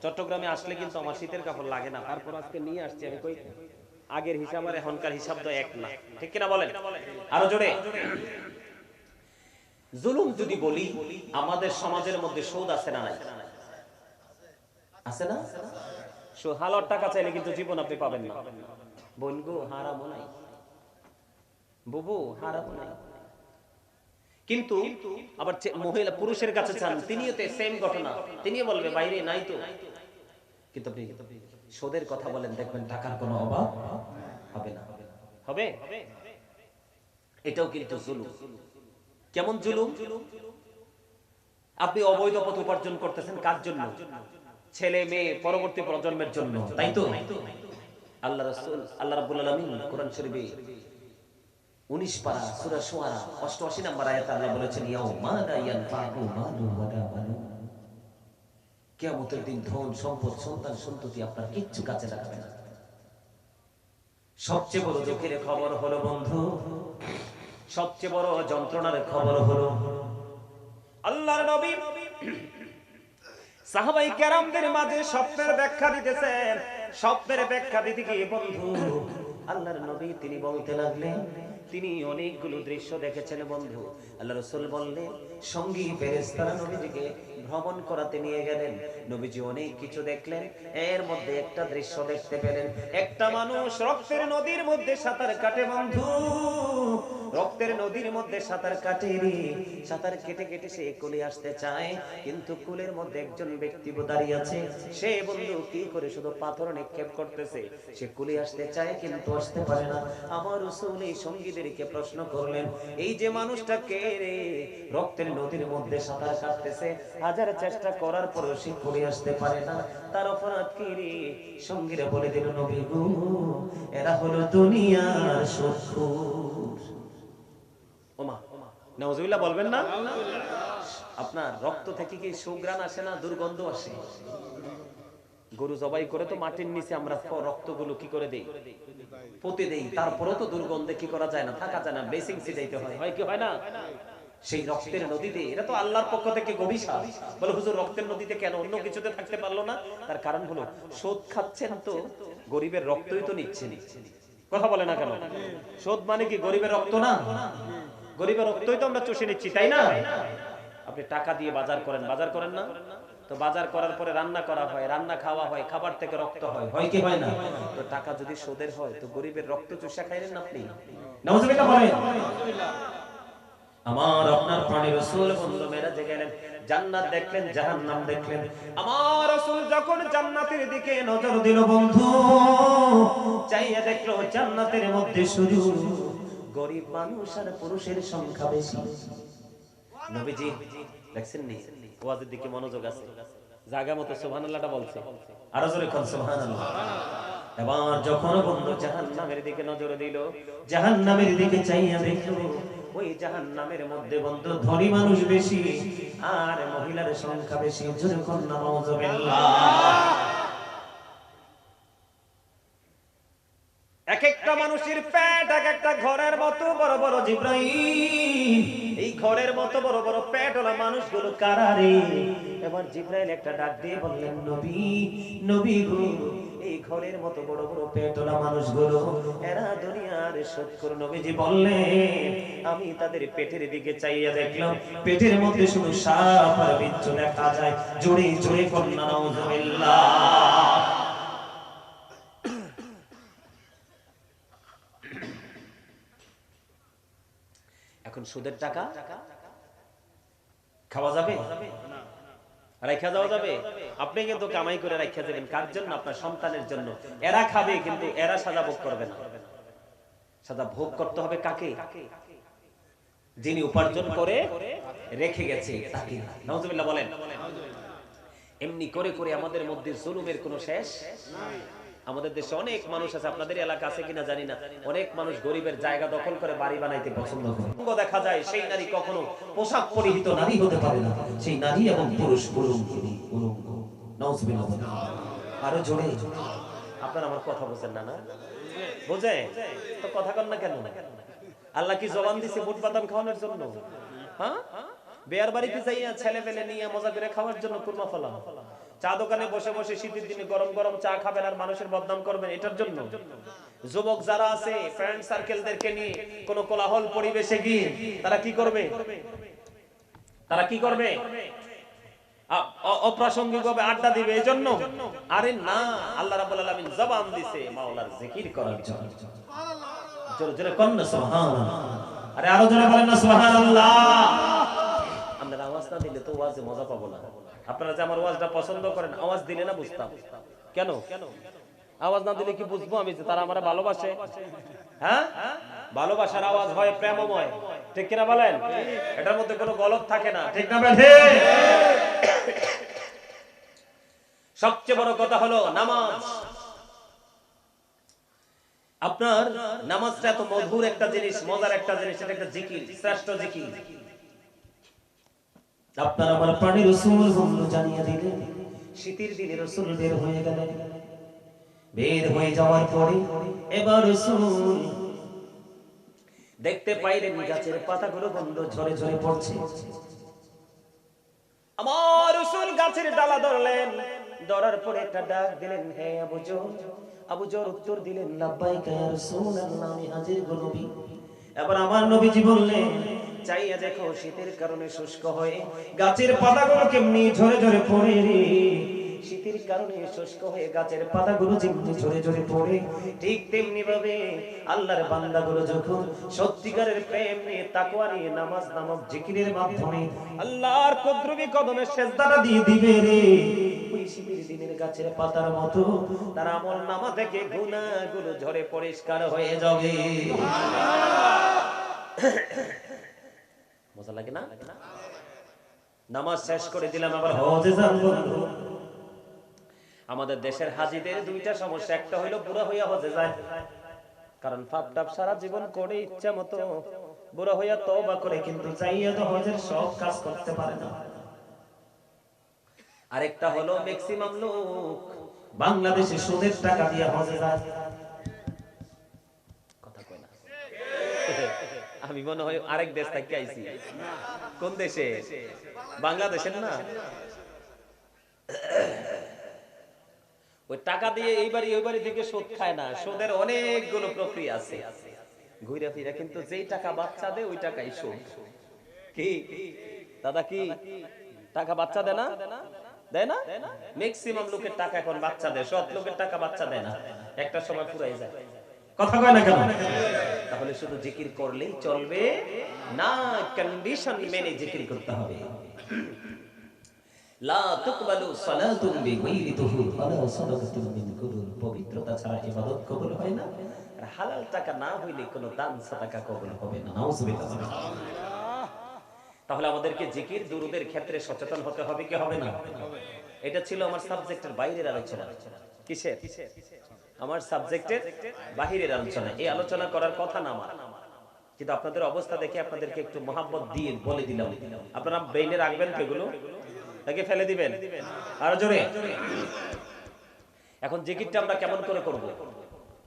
চট্টগ্রামে আসলে কিন্তু আমার শীতের কাপড় লাগে না, তারপর আজকে নিয়ে আসছি আমি। কই আগের হিসাব আর এখনকার হিসাব তো এক না, ঠিক কিনা বলেন? আরো জোরে। জুলুম যদি বলি, আমাদের সমাজের মধ্যে সুদ আছে না নাই? আছে না? হালাল টাকা চাইলে কিন্তু জীবন আপনি পাবেন না। বলগো হারামও নাই, বুবু হারামও নাই। কিন্তু আবার মহিলা পুরুষের কাছে চান, তিনিও তো সেম ঘটনা, তিনিও বলবে বাইরে নাই তো। কিন্তু আপনি সুদের কথা বলেন, দেখবেন টাকার কোনো অভাব হবে না। হবে? এটাও কিন্তু জুলুম। কেমন জুলুম? আপনি অবৈধ পথ উপার্জন করতেছেন কার জন্য? ছেলে মেয়ে পরবর্তী প্রজন্মের জন্য, তাই তো? আল্লাহ রাসূল, আল্লাহ রাব্বুল আলামিন কোরআন শরীফে 19 পারা সূরা শুআরা 88 নম্বর আয়াতে আল্লাহ বলেছেন ইয়াউমা লা ইয়ানফাউ মালু ওয়ালা বানুন, কিয়ামতের দিন ধন সম্পদ সন্তান সন্ততি আপনার কিচ্ছু কাজে লাগবে না। সবচেয়ে বড় দুঃখের খবর হলো বন্ধু, সবচেয়ে বড় যন্ত্রণার খবর হলো আল্লাহর নবী সাহাবায়ে কেরামদের মাঝে স্বপ্নের ব্যাখ্যা দিতেছেন। স্বপ্নের ব্যাখ্যা দিতে গিয়ে বন্ধু আল্লাহর নবী তিনি বলতে লাগলেন, তিনি অনেকগুলো দৃশ্য দেখেছেন বন্ধু। আল্লাহ রাসূল বললেন সঙ্গী ফেরেশতারা নবীজিকে ভ্রমণ করাতে নিয়ে গেলেন। নবীজি অনেক কিছু দেখলেন, এর মধ্যে একটা দৃশ্য দেখতে পেলেন। একটা মানুষ রক্তের নদীর মধ্যে সাঁতার কাটে বন্ধু, রক্তের নদীর মধ্যে সাঁতার কাটে রে। সাঁতার কেটে কেটে সে কোলে আসতে চায়, কিন্তু কোলের মধ্যে একজন ব্যক্তি দাঁড়িয়ে আছে। সে বন্ধু কি করে শুধু পাথর নিক্ষেপ করতেছে, সে কোলে আসতে চায় কিন্তু আসতে পারে না। আমার রাসূল এই সঙ্গীদেরকে প্রশ্ন করলেন, এই যে মানুষটা কে রে, রক্তের নদীর মধ্যে সাঁতার কাটতেছে, হাজার চেষ্টা করার পরেও সে কোলে আসতে পারে না, তার অপরাধ কি রে? সঙ্গীরা বলে দিল নবী গো, এরা হলো দুনিয়ার শত্রু। ওমা নাউজুবিল্লাহ বলবেন না? আপনার রক্ত থেকে কি সুঘ্রাণ আসে না, দুর্গন্ধ আসে? গরু জবাই করে তো মাটির নিচে আমরা রক্তগুলো কি করে দেই, পুঁতে দেই, তারপরেও তো দুর্গন্ধে কি করা যায় না, থাকা যায় না, ব্লেসিং ছিটাইতে হয়, হয় কি হয় না? সেই রক্তের নদীতে, এটা তো আল্লাহর পক্ষ থেকে অভিশাপ। বলে হুজুর রক্তের নদীতে কেন, অন্য কিছুতে থাকতে পারলো না? তার কারণ হলো সুদ খাচ্ছেন তো গরিবের রক্তই তো নিচ্ছেন। কথা বলে না কেন? সুদ মানে কি গরিবের রক্ত না? গরিবের রক্তই তো আমরা চষে নিচ্ছি, তাই না? আপনি টাকা দিয়ে বাজার করেন, বাজার করেন না? তো বাজার করার পরে রান্না করা হয়, রান্না খাওয়া হয়, খাবার থেকে রক্ত হয়, হয় কি হয় না? তো টাকা যদি সুদের হয়, তো গরিবের রক্ত চুষা খাইলেন না আপনি? নাউজুবিল্লাহ বলেন। আমার আপনার প্রাণের রাসূল বন্ধু মেরাজে গেলেন, জান্নাত দেখলেন, জাহান্নাম দেখলেন। আমার রাসূল যখন জান্নাতের দিকে নজর দিল বন্ধু, চাইয়া দেখলো জান্নাতের মধ্যে শুধু গরিব মানুষ আর পুরুষের সংখ্যা বেশি। নবীজি দেখছেন নি, ওয়াজের দিকে মনোযোগ আছে, জায়গা মতো সুবহানাল্লাহটা বলছে, আরো জোরে কোন সুবহানাল্লাহ। এবার যখন বন্ধু জাহান্নামের দিকে নজর দিল, জাহান্নামের দিকে চাইয়া দেখলো ওই জাহান্নামের মধ্যে বন্ধু ধনী মানুষ বেশি আর মহিলার সংখ্যা বেশি। জোরে কন্যা নাউজুবিল্লাহ। এক একটা মানুষের পেট এক একটা ঘরের মতো বড় বড়। জিব্রাইল, এই ঘরের মতো বড় বড় পেটওয়ালা মানুষগুলো কারা রে? এবার জিব্রাইল একটা ডাক দিয়ে বললেন, নবী, নবী গো, এই ঘরের মতো বড় বড় পেটওয়ালা মানুষগুলো এরা দুনিয়ার সৎকর। নবীজি বললেন, আমি তাদের পেটের দিকে চাইয়া দেখলাম, পেটের মধ্যে শুধু সাপ আর বিচ্ছু দেখা যায়। জোরে জোরে কন্যা নাউজুবিল্লাহ। এখন সুদের টাকা খাওয়া যাবে? রাখা যাওয়া যাবে? আপনি কিন্তু কামাই করে রাখা যাবেন কার জন্য? আপনার সন্তানের জন্য। এরা খাবে কিন্তু এরা সাজা ভোগ করবে না। সাজা ভোগ করতে হবে কাকে? যিনি উপার্জন করে রেখে গেছে তাকে। নাউজুবিল্লাহ বলেন। এমনি করে করে আমাদের মধ্যে জুলুমের কোনো শেষ নাই। আমাদের দেশে অনেক মানুষ আছে, আপনাদের এলাকা আছে কিনা জানি না, অনেক মানুষ গরিবের জায়গা দখল করে বাড়ি বানাইতে পছন্দ করে। দেখা যায় সেই নারী কখনো পোশাক পরিহিত নারী হতে পারে না, সেই নারী এবং পুরুষ উলঙ্গ। নাউজুবিল্লাহ। আরো জোরে। আপনারা আমার কথা বুঝেন না? না বুঝে তো কথা কন না কেন? আল্লাহ কি জবান দিছে বুট বাদাম খাওয়ানোর জন্য? হ্যাঁ, বিয়ার বাড়িতে যাইয়া ছেলে পেলে নিয়ে মজা করে খাওয়ার জন্য কুরমা ফলা? চা দোকানে বসে বসে শীতের দিনে গরম গরম চা খাবেন আর মানুষের বদনাম করবেন এটার জন্য? যুবক যারা আছে ফ্রেন্ড সার্কেলদেরকে নিয়ে কোন কোলাহল পরিবেশে গিয়ে তারা কি করবে? তারা কি করবে? অপ্রাসঙ্গিকভাবে আড্ডা দিবে এই জন্য? আরে না, আল্লাহ রাব্বুল আলামিন জবান দিছে মাওলার জিকির করার জন্য। জোরে জোরে কন্না সুবহানাল্লাহ। আরে আরো জোরে বলেন না সুবহানাল্লাহ। আপনারা আওয়াজ না দিলে তো ওয়াজে মজা পাবো না। আপনারা যে আমার ওয়াজটা পছন্দ করেন, আওয়াজ দিলে না বুঝতাম। কেন আওয়াজ না দিলে কি বুঝবো আমি যে তারা আমারে ভালোবাসে? হ্যাঁ, ভালোবাসার আওয়াজ হয় প্রেমময়, ঠিক কিনা বলেন? এটার মধ্যে কোনো গলত থাকে না, ঠিক না বেঠে? সবচেয়ে বড় কথা হলো নামাজ। আপনার নামাজটা এত মধুর একটা জিনিস, মজার একটা জিনিস, এটা একটা জিকির, শ্রেষ্ঠ জিকির। আপনার আমার প্রাণী রাসূল বন্ধু জানিয়ে দিলেন, শীতের দিনে রাসূল বের হয়ে গেলেন। বের হয়ে যাওয়ার পরে এবার রাসূল দেখতে পাইলেন গাছের পাতাগুলো বন্ধ ঝরে ঝরে পড়ছে। আমার রাসূল গাছের ডালা ধরলেন, ধরার পরে একটা ডাক দিলেন, হে আবু জর। আবু জর উত্তর দিলেন, লাব্বাইকা ইয়া রাসূলুল্লাহ, আমি হাজির গো নবী। এবার আমার নবীজি বললেন, চাইয়া দেখো শীতের কারণে শুষ্ক হয়ে গাছের পাতাগুলো কেমনি ঝরে ঝরে পড়ে রে। শীতের কারণে শুষ্ক হয়ে গাছের পাতাগুলো যেমনি ঝরে ঝরে পড়ে, ঠিক তেমনি ভাবে আল্লাহর বান্দাগুলো যখন সত্যিকারের প্রেম নিয়ে তাকওয়া নিয়ে নামাজ নামক জিকিরের মাধ্যমে আল্লাহর কুদরতি কদমে সিজদাটা দিয়ে দিবে রে, ওই শীতের দিনের গাছের পাতার মতো তার আমল নামা থেকে গুনাহগুলো ঝরে পরিষ্কার হয়ে যাবে। মজা লাগে না? নামাজ শেষ করে দিলাম, আবার হজে যাব। আমাদের দেশের হাজীদের দুইটা সমস্যা, একটা হইলো বুড়া হইয়া হজে যায়, কারণ পাপ টাপ সারা জীবন করে ইচ্ছা মতো বুড়া হইয়া তওবা করে, কিন্তু যাইয়া তো হজের সব কাজ করতে পারে না। আরেকটা হলো ম্যাক্সিমাম লোক বাংলাদেশে সুদের টাকা দিয়ে হজে যায়। কথা কয় না? আমি মনে হয় আরেক দেশ থেকে আইছি। কোন দেশে? বাংলাদেশের না? ওই টাকা দিয়ে এইবারই ওইবারই থেকে সুদ খায় না, সুদের অনেকগুলো প্রক্রিয়া আছে ঘুরে ফিরে, কিন্তু যেই টাকা বাচ্চা দেয় ওই টাকাই সুদ। কি দাদা, কি টাকা বাচ্চা দেয় না? দেয় না? ম্যাক্সিমাম লোকের টাকা এখন বাচ্চা দেয়, সব লোকের টাকা বাচ্চা দেয় না, একটা সময় পুরাই যায়। কথা কয় না কেন? তাহলে শুধু জিকির করলেই চলবে না, কন্ডিশন মেনে জিকির করতে হবে। লা তুকবালু সালাতুন বিগাইরি তুহুর ওয়ালা সাদাকাতুন মিন কুদুর, পবিত্রতা ছাড়া ইবাদত কবুল হয় না, আর হালাল টাকা না হইলে কোনো দান সাদাকা কবুল হবে না। নাউজুবিল্লাহ। তাহলে আমাদেরকে জিকির দুরুদের ক্ষেত্রে সচেতন হতে হবে কি হবে না? এটা ছিল আমার সাবজেক্টের বাইরের আলোচনা। কিসের? আমার সাবজেক্টের বাহিরের আলোচনা। এই আলোচনা করার কথা না আমার, কিন্তু আপনাদের অবস্থা দেখে আপনাদেরকে একটু মোহাম্মত দিয়ে বলে দিলাম, আপনারা ব্রেইনে রাখবেন তো এগুলো, নাকি ফেলে দিবেন? আরো জোরে। এখন জিকিরটা আমরা কেমন করে করব?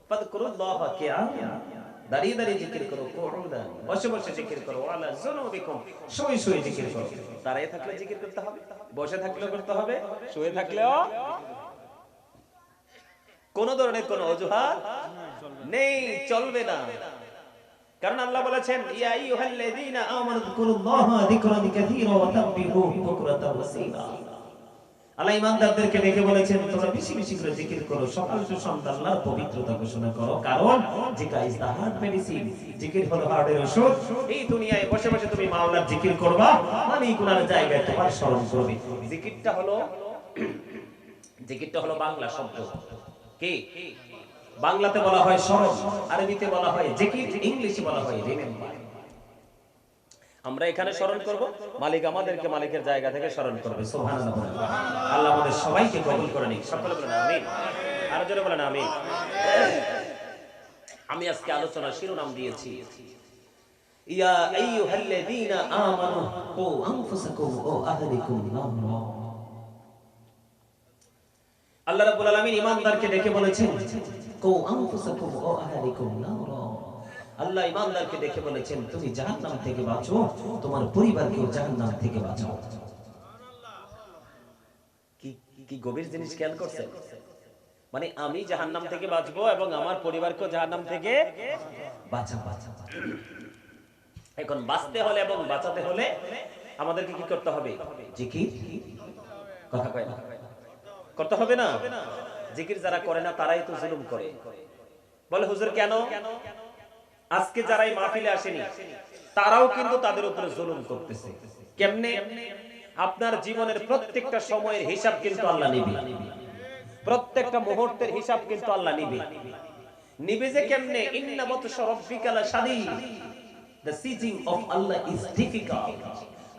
ফাযকুরুল্লাহ কিয়ামান, দাঁড়িয়ে দাঁড়িয়ে জিকির করো, কুউদান, বসে বসে জিকির করো, আলা যুনুবিকুম, শুয়ে শুয়ে জিকির করো। দাঁড়িয়ে থাকলে জিকির করতে হবে, বসে থাকলেও করতে হবে, শুয়ে থাকলেও। কোন ধরনের কোন অজুহাত নেই, চলবে না। কারণ আল্লাহ বলেছেন, ইয়া আইয়ুহাল্লাযীনা আমানু যকুরুল্লাহা যিকরান কাসীরা ওয়া সাব্বিহুহু বুকরাতান ওয়া আসীলা। আল্লাহ ঈমানদারদেরকে ডেকে বলেছেন, তোমরা বেশি বেশি করে জিকির করো, সকাল সন্ধ্যা আল্লাহর পবিত্রতা ঘোষণা করো। কারণ জিকির ইজ দা হার্ট মেডিসিন, জিকির হলো হার্টের ওষুধ। এই দুনিয়ায় বসে বসে তুমি মাওলার জিকির করবা, মানে কোন জায়গায় তোমার স্মরণ করবে। জিকিরটা হলো বাংলা শব্দ। কি? বাংলাতে বলা হয় স্মরণ, আরবিতে বলা হয় জিকির, ইংলিশে বলা হয় রিমেম্বার। আমরা এখানে স্মরণ করব, মালিক আমাদেরকে মালিকের জায়গা থেকে স্মরণ করবে। সুবহানাল্লাহ। আল্লাহ আমাদের সবাইকে কবুল করে নিক। সকলে বলেন আমিন। আরো জোরে বলেন আমিন। আমি আজকে আলোচনার শিরোনাম দিয়েছি, ইয়া আইয়ুহাল্লাযীনা আমানু কু আনফুসাকুম ওয়া আহলিকুম নারা। আল্লাহ রাব্বুল আলামিন ঈমানদারকে ডেকে বলেছেন, কু আনফুসাকুম ওয়া আহলিকুম নারা। আল্লাহ ঈমানদারকে দেখে বলেছেন, তুমি জাহান্নাম থেকে বাঁচো, তোমার পরিবারকেও জাহান্নাম থেকে বাঁচাও। কি কি গভীর জিনিস খেয়াল করছেন? মানে আমি জাহান্নাম থেকে বাঁচবো এবং আমার পরিবারকেও জাহান্নাম থেকে বাঁচাবো। এখন বাঁচতে হলে এবং বাঁচাতে হলে আমাদেরকে কি করতে হবে? জিকির। কথা কয় না? করতে হবে না? জিকির যারা করে না তারাই তো জুলুম করে। বলে হুজুর কেন? আজকে যারা এই মাহফিলে আসেনি তারাও কিন্তু তাদের উপরে জুলুম করতেছে। কেমনে? আপনার জীবনের প্রত্যেকটা সময়ের হিসাব কিন্তু আল্লাহ নেবে, প্রত্যেকটা মুহূর্তের হিসাব কিন্তু আল্লাহ নেবে। নিবে যে কেমনে? ইন্না বাতশা রাব্বিকা লাশাদীদ, the seizing of Allah is difficult.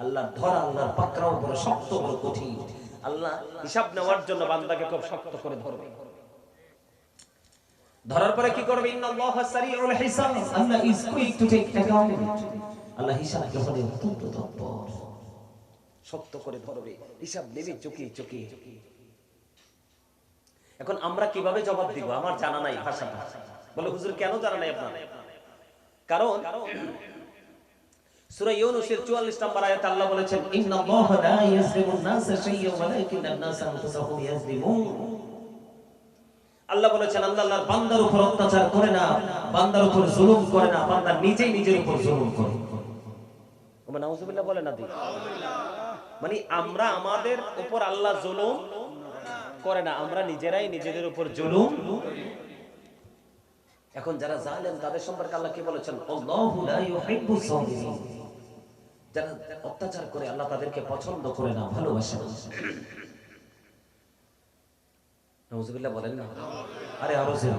আল্লাহ ধরা, আল্লাহর পাকড়াও বড় শক্ত, বড় কঠিন। আল্লাহ হিসাব নেওয়ার জন্য বান্দাকে খুব শক্ত করে ধরবে। ধরার পরে কি করবে? ইন্নাল্লাহা সারিউল হিসাব, Allah is quick to take account. আল্লাহ হিসাব গ্রহণে অত্যন্ত তৎপর, শক্ত করে ধরবে, হিসাব নেবে চুকিয়ে চুকিয়ে। এখন আমরা কিভাবে জবাব দিব? আমার জানা নাই ভাষাটা। বলে হুজুর কেন জানা নাই আপনার? কারণ সূরা ইউনূসের 44 নম্বর আয়াতে আল্লাহ বলেছেন, ইন্নাল্লাহা লা ইয়াজলিমুন নাসা শাইয়্যান ওয়ালাকিন্নান নাসা আনফুসাহুম ইয়াজলিমুন। আল্লাহ বলেছেন, আল্লাহ আল্লাহর বান্দার উপর অত্যাচার করে না, বান্দার উপর জুলুম করে না, বান্দা নিজেই নিজের উপর জুলুম করে। ওমা নাউজুবিল্লাহ বলে না দি। মানে আমরা আমাদের উপর আল্লাহ জুলুম করে না, আমরা নিজেরাই নিজেদের উপর জুলুম। এখন যারা জালেম তাদের সম্পর্কে আল্লাহ কি বলেছেন? আল্লাহু লা ইউহিব্বুজ জালিমিন। যারা অত্যাচার করে আল্লাহ তাদেরকে পছন্দ করে না, ভালোবাসে না। নাউজুবিল্লাহ বলেন না? আরে আরো জোরে।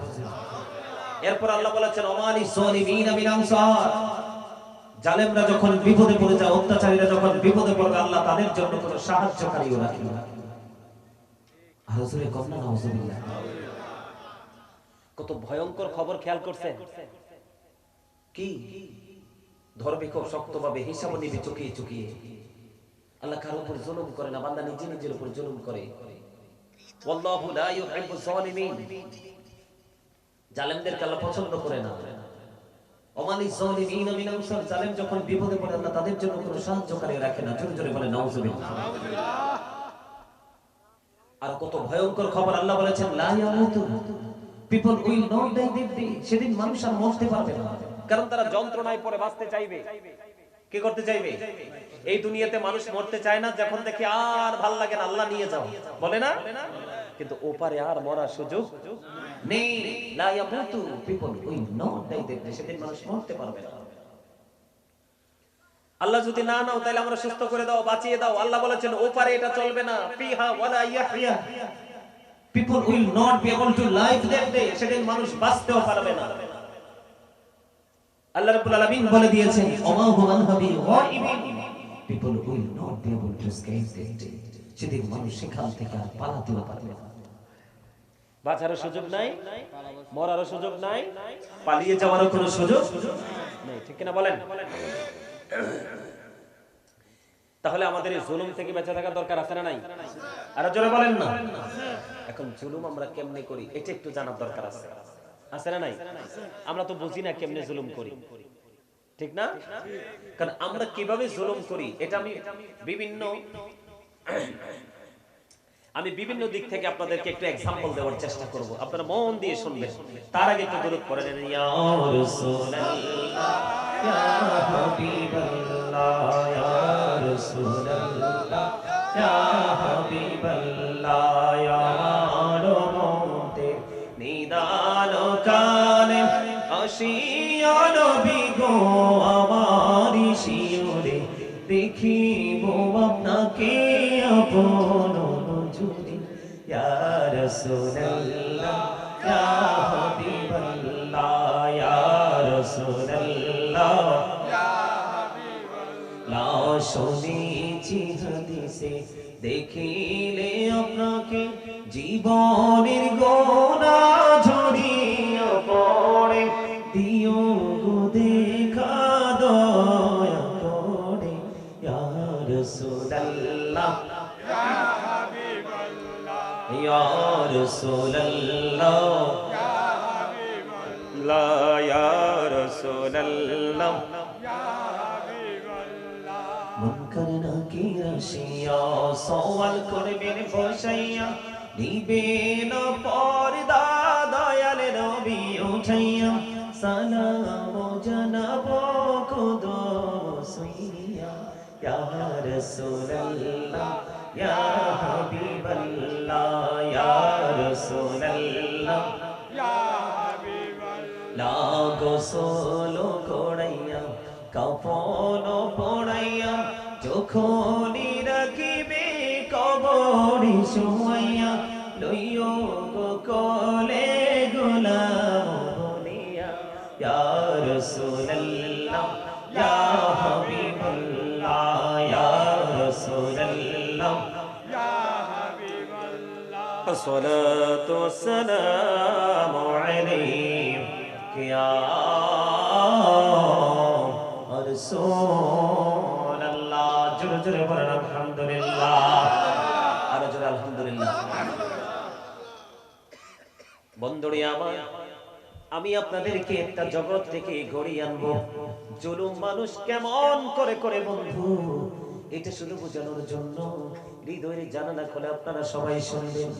এরপর আল্লাহ বলেছেন, ওমালি যালিমিনা মিন আনসার। জালেমরা যখন বিপদে পড়ে যায়, অত্যাচারীরা যখন বিপদে পড়ে, আল্লাহ তাদের জন্য কোনো সাহায্যকারীও রাখে না। আরো জোরে কম না? নাউজুবিল্লাহ। কত ভয়ঙ্কর খবর খেয়াল করছেন? কি ধরবে খুব শক্তভাবে, হিসাব নিবে চুকিয়ে চুকিয়ে। আল্লাহ কারোর উপর জুলুম করে না, বান্দা নিজে নিজের উপর জুলুম করে। ওয়াল্লাহু লা ইউহিব্বুজ জালিমিন। জালেমদেরকে আল্লাহ পছন্দ করে না। ওমালি যালিমিনা মিন আনসার। জালেম যখন বিপদে পড়ে আল্লাহ তাদের জন্য কোনো সাহায্যকারী রাখে না। জোরে জোরে বলে নাউজুবিল্লাহ। আর কত ভয়ঙ্কর খবর আল্লাহ বলেছেন, লা ইয়ামুতু, people will not die this day. সেদিন মানুষ আর মরতে পারবে না, কারণ তারা যন্ত্রণায় পড়ে বাঁচতে চাইবে। কি করতে চাইবে? এই দুনিয়াতে মানুষ মরতে চায় না, যখন দেখে আর ভাল লাগে না, আল্লাহ নিয়ে যাও বলে না, কিন্তু ওপারে আর মরার সুযোগ নেই। লা ইয়ামুতু, people will not die this day. সেদিন মানুষ মরতে পারবে না। আল্লাহ যদি না নাও তাহলে আমরা সুস্থ করে দাও, বাঁচিয়ে দাও। আল্লাহ বলেছেন ওপারে এটা চলবে না। ফিহা ওয়ালা ইয়াহইয়া, people will not be able to live that day. সেদিন মানুষ বাঁচতেও পারবে না। আল্লাহ রাব্বুল আলামিন বলে দিয়েছেন, ওমা হুম আনহাবিল গায়িবিন, people will not be able to escape that day. সেদিন মানুষ সেখান থেকে আর পালাতেও পারবে না। বাঁচারও সুযোগ নাই, মরারও সুযোগ নাই, পালিয়ে যাওয়ারও কোনো সুযোগ নেই, ঠিক কিনা বলেন? তাহলে আমাদের এই জুলুম থেকে বেঁচে থাকার দরকার আছে না নাই? আরো জোরে বলেন না। এখন জুলুম আমরা কেমনে করি এটা একটু জানার দরকার আছে, আছে না নাই? আমরা তো বুঝি না কেমনে জুলুম করি, ঠিক না? কারণ আমরা কিভাবে জুলুম করি এটা আমি বিভিন্ন দিক থেকে আপনাদেরকে একটু এক্সাম্পল দেওয়ার চেষ্টা করব, আপনারা মন দিয়ে শুনবেন। তার আগে একটু দরুদ পড়ে নেন, ইয়া রাসূলুল্লাহ ইয়া হাবিবাল্লাহ ইয়া রাসূলুল্লাহ ইয়া হাবিবাল্লাহ ইয়া রহমতে নিদান কানে আসিয়া নবী গো আমার শিওরে দেখিব আপনাকে আপন জুড়ি, ইয়া রাসূলুল্লাহ ইয়া হাবিবাল্লাহ ইয়া রাসূলুল্লাহ ইয়া হাবিবাল্লাহ। শুনেছি হাদিসে দেখিলে আপনাকে জীবনের গোনা ঝরিয়া পড়ে, দিও গো দেখা দয়া করে, ইয়া রাসূলুল্লাহ ইয়া হাবিবাল্লাহ ইয়া রাসূলুল্লাহ ইয়া হাবিবাল্লাহ ইয়া রাসূলুল্লাহ ইয়া হাবিবাল্লাহ। মুনকার নাকির আসিয়া সওয়াল করবেন বসাইয়া, নিবেন পর্দা দয়াল নবী উঠাইয়া, সালাম জানাব কদম সুইয়া, ইয়া রাসূলুল্লাহ ইয়া হাবিবাল্লাহ ইয়া রাসূলুল্লাহ ইয়া হাবিবাল্লাহ। গোসল করাইয়া কাফন পড়াইয়া, যখনই রাখিবে কবরে শুয়াইয়া, লইও গো কোলে গোলাম বলিয়া, ইয়া রাসূলুল্লাহ ইয়া হাবিবাল্লাহ ইয়া রাসূলুল্লাহ ইয়া হাবিবাল্লাহ। আসসালাতু ওয়াসসালামু আলাইকা ইয়া রাসূলুল্লাহ। জোরে জোরে বলেন আলহামদুলিল্লাহ, আরো জোরে আলহামদুলিল্লাহ। বন্ধুরে আমার, আমি আপনাদেরকে একটা জগৎ থেকে ঘুরিয়ে আনবো। জুলুম মানুষ কেমন করে করে বন্ধু, এটা শুধু বোঝানোর জন্য হৃদয়ের জানালা খোলে আপনারা সবাই শুনবেন।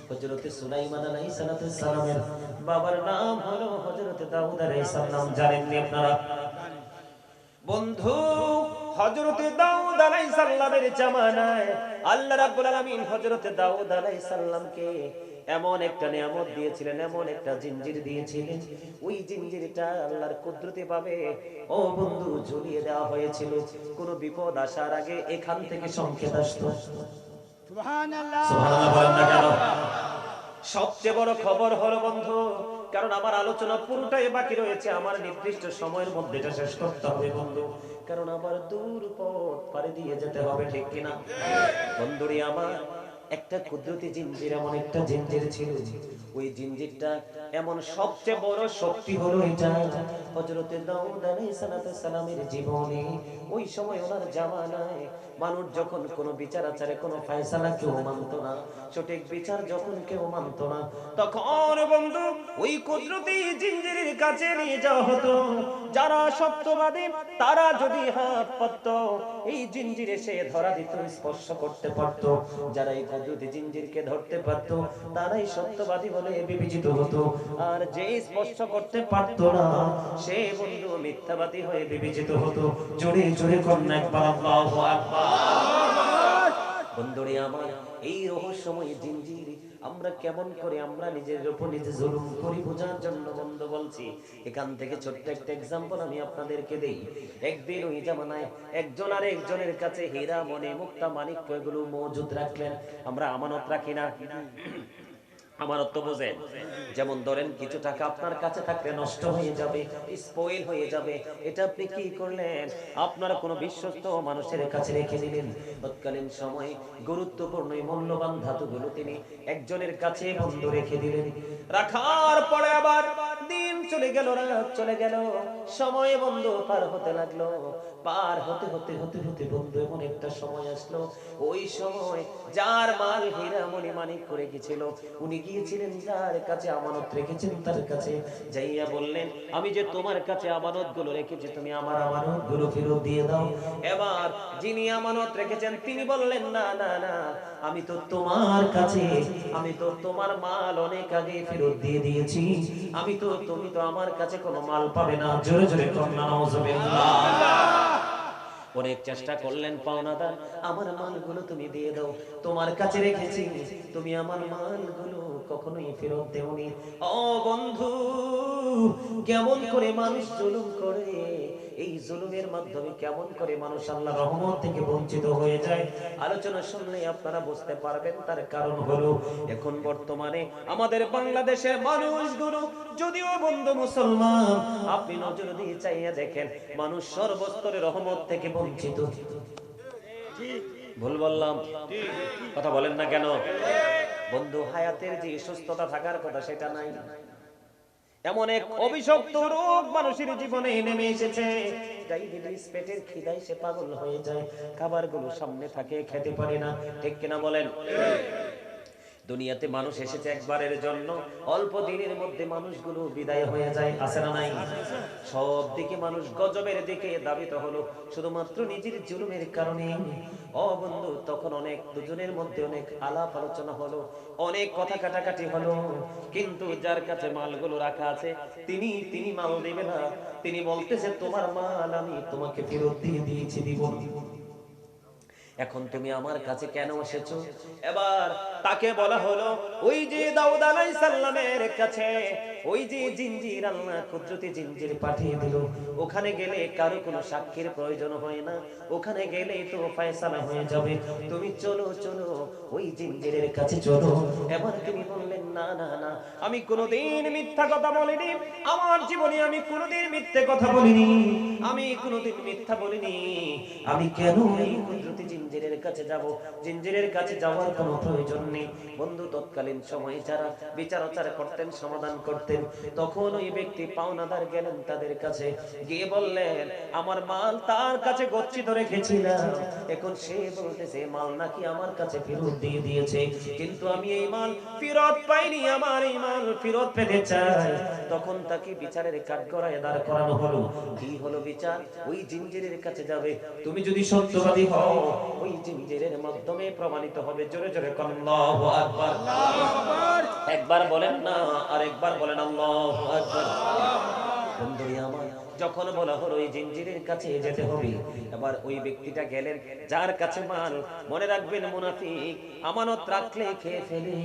হযরতে সুলাইমান আলাইহিস সালামের বাবার নাম হলো হযরতে দাউদ আলাইহিস সালাম, জানেননি আপনারা? বন্ধু, হযরতে দাউদ আলাইহিস সালামের জামানায় আল্লাহ রাব্বুল আলামিন হযরতে দাউদ আলাইহিস সালামকে এমন একটা নিয়ামত দিয়েছিলেন, এমন একটা জিঞ্জির দিয়েছিলেন, ওই জিঞ্জিরটা আল্লাহর কুদরতে পাবে ও বন্ধু ঝুলিয়ে দেওয়া হয়েছিল। কোন বিপদ আসার আগে এখান থেকে সংকেত আসতো। সুবহানাল্লাহ, সুবহানাল্লাহ বলেন না কেন? সবচেয়ে বড় খবর হলো বন্ধু, কারণ আমার আলোচনা পুরোটাই বাকি রয়েছে, আমার নির্দিষ্ট সময়ের মধ্যে এটা শেষ করতে হবে বন্ধু, কারণ আমার দূর পথ পাড়ি দিয়ে যেতে হবে, ঠিক কিনা বন্ধুরি আমার? একটা কুদরতি জিঞ্জির, এমন একটা জিঞ্জির ছিল, ওই জিঞ্জিরটা এমন সবচেয়ে বড় শক্তি হলো এটা হযরতে দাউদ আলাইহিস সালামের জীবনে। ওই সময় ওনার জামানায় মানুষ যখন কোনো বিচার আচারে কোনো ফয়সালা কেউ মানতো না, সঠিক বিচার যখন কেউ মানতো না, তখন বন্ধু ওই কুদরতি জিঞ্জিরের কাছে নিয়ে যাওয়া হতো। যারা সত্যবাদী তারা যদি হাত পাতত, এই জিঞ্জিরে সে ধরা দিত, স্পর্শ করতে পারত। যারা এই কুদরতি জিঞ্জিরকে ধরতে পারত তারাই সত্যবাদী বলে বিবেচিত হতো, আর যে স্পর্শ করতে পারত না সে বন্ধু মিথ্যাবাদী হয়ে বিবেচিত হতো। জোরে জোরে কন্যা একবার আল্লাহু আকবার। বন্ধুরে আমার, এই রহস্যময় জিঞ্জির আমরা কেমন করে আমরা নিজের উপর নিজে জুলুম করি বোঝার জন্য বন্ধু বলছি। এখান থেকে ছোট্ট একটা এক্সাম্পল আমি আপনাদেরকে দেই। একদিন ওই জামানায় একজন আর একজনের কাছে হীরা মণি মুক্তা মানিক্য এগুলো মজুদ রাখলেন। আমরা আমানত রাখি না? আমানত তো বোঝেন, যেমন ধরেন কিছু টাকা আপনার কাছে থাকলে নষ্ট হয়ে যাবে, স্পয়েল হয়ে যাবে, এটা আপনি কি করলেন, আপনার কোনো বিশ্বস্ত মানুষের কাছে রেখে দিলেন। তৎকালীন সময়ে গুরুত্বপূর্ণ এই মূল্যবান ধাতুগুলো তিনি একজনের কাছে বন্ধ রেখে দিলেন। রাখার পরে আবার দিন চলে গেল, রাত চলে গেল, সময় বন্ধ পার হতে লাগলো। পার হতে হতে হতে হতে বন্ধু এমন একটা সময় আসলো, ওই সময় যার মাল হীরা মণি মানিক করে গেছিল, উনি গিয়েছিলেন যার কাছে আমানত রেখেছেন তার কাছে যাইয়া বললেন, আমি যে তোমার কাছে আমানত গুলো রেখেছি, তুমি আমার আমানত গুলো ফেরত দিয়ে দাও। এবার যিনি আমানত রেখেছেন তিনি বললেন, না না না, আমি তো তোমার কাছে, আমি তো তোমার মাল অনেক আগে ফেরত দিয়ে দিয়েছি, তুমি তো আমার কাছে কোনো মাল পাবে না। জোরে জোরে কন্যা নাউজুবিল্লাহ। অনেক চেষ্টা করলেন, পাওনাদার আমার মালগুলো তুমি দিয়ে দাও, তোমার কাছে রেখেছি, তুমি আমার মালগুলো কখনোই ফেরত দেওনি। ও বন্ধু, কেমন করে মানুষ জুলুম করে, এই জুলুমের মাধ্যমে কেমন করে মানুষ আল্লাহর রহমত থেকে বঞ্চিত হয়ে যায়। আলোচনা শুনলে আপনারা বুঝতে পারবেন তার কারণ হলো, এখন বর্তমানে আমাদের বাংলাদেশের মানুষগুলো যদিও বন্ধু মুসলমান, আপনি নজর দিয়ে চাইয়া দেখেন মানুষ সর্বস্তরের রহমত থেকে বঞ্চিত। ভুল বললাম? কথা বলেন না কেন? বন্ধু হায়াতের যে সুস্থতা থাকার কথা সেটা নাই। এমন এক অভিশপ্ত রোগ মানুষের জীবনে নেমে এসেছে, ডায়াবেটিস, পেটের খিদায় সে পাগল হয়ে যায়, খাবারগুলো সামনে থাকে খেতে পারে না। ঠিক কিনা বলেন? দুনিয়াতে মানুষ এসেছে একবারের জন্য, অল্প দিনের মধ্যে মানুষগুলো বিদায় হয়ে যায়, আছে না নাই? সব দিকে মানুষ গজবের দিকে ধাবিত হলো শুধুমাত্র নিজের জুলুমের কারণে। ও বন্ধু, তখন অনেক দুজনের মধ্যে অনেক আলাপ আলোচনা হলো, অনেক কথা কাটাকাটি হলো, কিন্তু যার কাছে মালগুলো রাখা আছে তিনি মাল দেবে না। তিনি বলতেছে, তোমার মাল আমি তোমাকে ফেরত দিয়ে দিয়েছি, দিব না। এখন তুমি আমার কাছে কেন এসেছো? এবার তাকে বলা হলো, ওই যে দাউদ আলাইহিস সালামের কাছে ওই যে জিঞ্জির, আল্লাহ কুদরতি জিঞ্জির পাঠিয়ে দিল, ওখানে গেলে কারো কোনো সাক্ষীর প্রয়োজন হয় না, ওখানে গেলে তো ফয়সালা হয়ে যাবে, তুমি চলো চলো ওই জিঞ্জিরের কাছে চলো। এবার তিনি বললেন, না না না, আমি কোনোদিন মিথ্যা কথা বলিনি, আমার জীবনে আমি কোনোদিন মিথ্যে কথা বলিনি, আমি কোনোদিন মিথ্যা বলিনি, আমি কেন এই কুদরতি জিঞ্জিরের কাছে যাব? জিঞ্জিরের কাছে যাওয়ার কোনো প্রয়োজন নেই। বন্ধু, তৎকালীন সময়ে যারা বিচার-আচার করতেন, সমাধান করতেন, তখন ওই ব্যক্তি পাওনাদার গেলেন তাদের কাছে, গিয়ে বললেন, আমার মাল তার কাছে গচ্ছিত রেখেছিলাম, এখন সে বলতেছে মাল নাকি আমার কাছে ফেরত দিয়ে দিয়েছে, কিন্তু আমি এই মাল ফেরত পাইনি, আমার এই মাল ফেরত পেতে চাই। তখন তাকে বিচারের কাঠগড়ায় দাঁড় করানো হলো। কি হলো বিচার? ওই জিঞ্জিরের কাছে যাবে, তুমি যদি সত্যবাদী হও ওই জিঞ্জিরের মাধ্যমে প্রমাণিত হবে। জোরে জোরে আল্লাহু আকবার। একবার বলেন না, আরেকবার বলেন আল্লাহু আকবার। বন্ধুরে আমার, যখন বলা হলো ওই জিঞ্জিরের কাছে যেতে হবে, এবার ওই ব্যক্তিটা গেলেন যার কাছে মাল। মনে রাখবেন, মুনাফিক আমানত রাখলে খেয়ে ফেলে,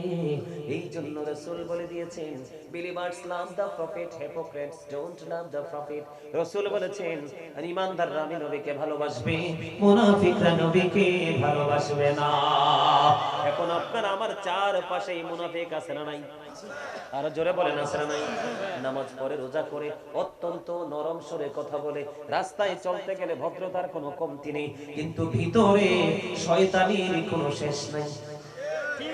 এই জন্য রাসূল বলে দিয়েছেন, believers love the prophet, hypocrites don't love the prophet. রাসূল বলেছেন, ঈমানদাররা আমি নবীকে ভালোবাসবে, মুনাফিকরা নবীকে ভালোবাসবে না। এখন আপনার আমার চারপাশেই মুনাফিক আছে না নাই? আর জোরে বলেন, আছে না নাই? নামাজ পড়ে, রোজা করে, অত্যন্ত নরম স্বরে কথা বলে, রাস্তায় চলতে গেলে ভদ্রতার কোনো কমতি নেই, কিন্তু ভিতরে শয়তানির কোনো শেষ নাই।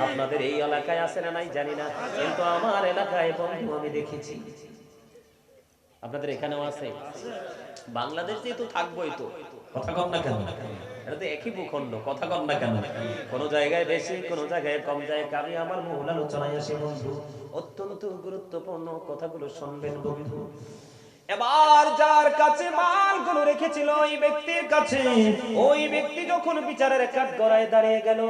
আপনাদের এই এলাকায় আছে না নাই জানি না, কিন্তু আমার এলাকায় বন্ধু আমি দেখেছি। আপনাদের এখানেও আছে? বাংলাদেশে তো থাকবোই, তো কথা কম না কেন? এটা তো একই ভূখণ্ড, কথা কম না কেন? কোন জায়গায় বেশি, কোন জায়গায় কম যায়। আমি আমার মূল আলোচনায় আসি বন্ধু, অত্যন্ত গুরুত্বপূর্ণ কথাগুলো শুনবেন বন্ধু। এবার যার কাছে মালগুলো রেখেছিল ওই ব্যক্তির কাছে, ওই ব্যক্তি যখন বিচারের কাঠগড়ায় দাঁড়িয়ে গেল,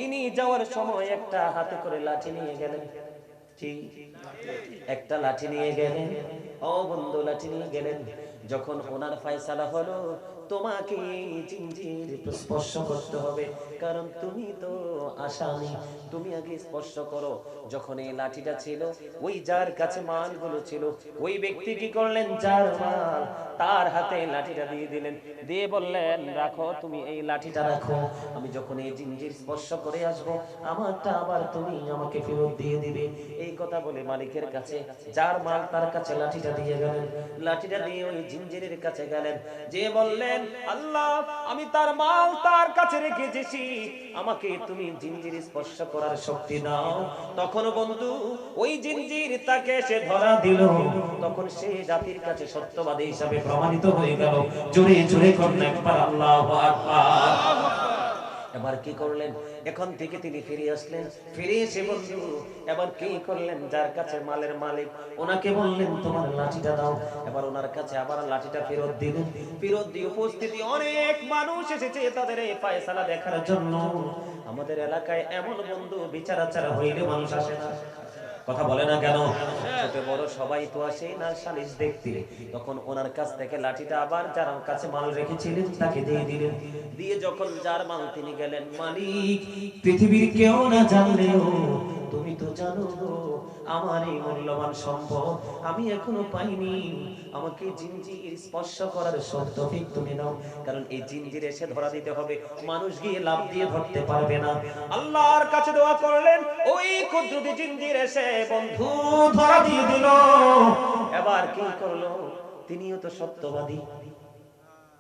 ইনি যাওয়ার সময় একটা হাতে করে লাঠি নিয়ে গেলেন। একটা লাঠি নিয়ে গেলেন, ও বন্ধু লাঠি নিয়ে গেলেন। যখন ওনার ফয়সালা হলো তোমাকে জিঞ্জির স্পর্শ করতে হবে, কারণ তুমি তো আসামি, তুমি আগে স্পর্শ করো। যখন এই লাঠিটা ছিল, ওই যার কাছে মালগুলো ছিল, ওই ব্যক্তি কি করলেন, যার মাল তার হাতে লাঠিটা দিয়ে দিলেন, দিয়ে বললেন রাখো, তুমি এই লাঠিটা রাখো, আমি যখন এই জিঞ্জির স্পর্শ করে আসব আমারটা আবার তুমি আমাকে ফেরত দিয়ে দিবে। এই কথা বলে মালিকের কাছে, যার মাল তার কাছে লাঠিটা দিয়ে গেলেন, লাঠিটা দিয়ে ওই জিঞ্জিরের কাছে গেলেন, যে বললেন আল্লাহ আমি তার মাল তার কাছে রেখেছি, আমাকে তুমি জিঞ্জির স্পর্শ করার শক্তি দাও। তখন বন্ধু ওই জিঞ্জির তাকে এসে ধরা দিল, তখন সে জাতির কাছে সত্যবাদী হিসাবে প্রমাণিত হয়ে গেল। জোরে জোরে করুন একবার আল্লাহু আকবার। এবার কি করলেন, এখন থেকে তিনি ফিরে আসলেন, ফিরে এসে বন্ধু এবার কি করলেন, যার কাছে মালের মালিক ওনাকে বললেন তোমার লাঠিটা দাও। এবার ওনার কাছে আবার লাঠিটা ফেরত দিলেন, ফেরত দিয়ে উপস্থিতি অনেক মানুষ এসেছে তাদের এই ফয়সালা দেখার জন্য। আমাদের এলাকায় এমন বন্ধু বিচার আচার হইলে মানুষ আসে না, কথা বলে না কেন? ছোট বড় সবাই তো আসে না সালিশ দেখতে। তখন ওনার কাছ থেকে লাঠিটা আবার যার কাছে মাল রেখেছিলেন তাকে দিয়ে দিলেন, দিয়ে যখন যার মাল তিনি গেলেন, মালিক পৃথিবীর কেউ না জানলেও তুমি তো জানো আমার এই মূল্যবান সম্পদ আমি এখনো পাইনি, আমাকে জিঞ্জির স্পর্শ করার তৌফিক তুমি দাও, কারণ এই জিঞ্জির এসে ধরা দিতে হবে, মানুষ গিয়ে লাভ দিয়ে ধরতে পারবে না। আল্লাহর কাছে দোয়া করলেন, ওই কুদরতি জিঞ্জির এসে বন্ধু ধরা দিয়ে দিল। এবার কি করলো, তিনিও তো সত্যবাদী,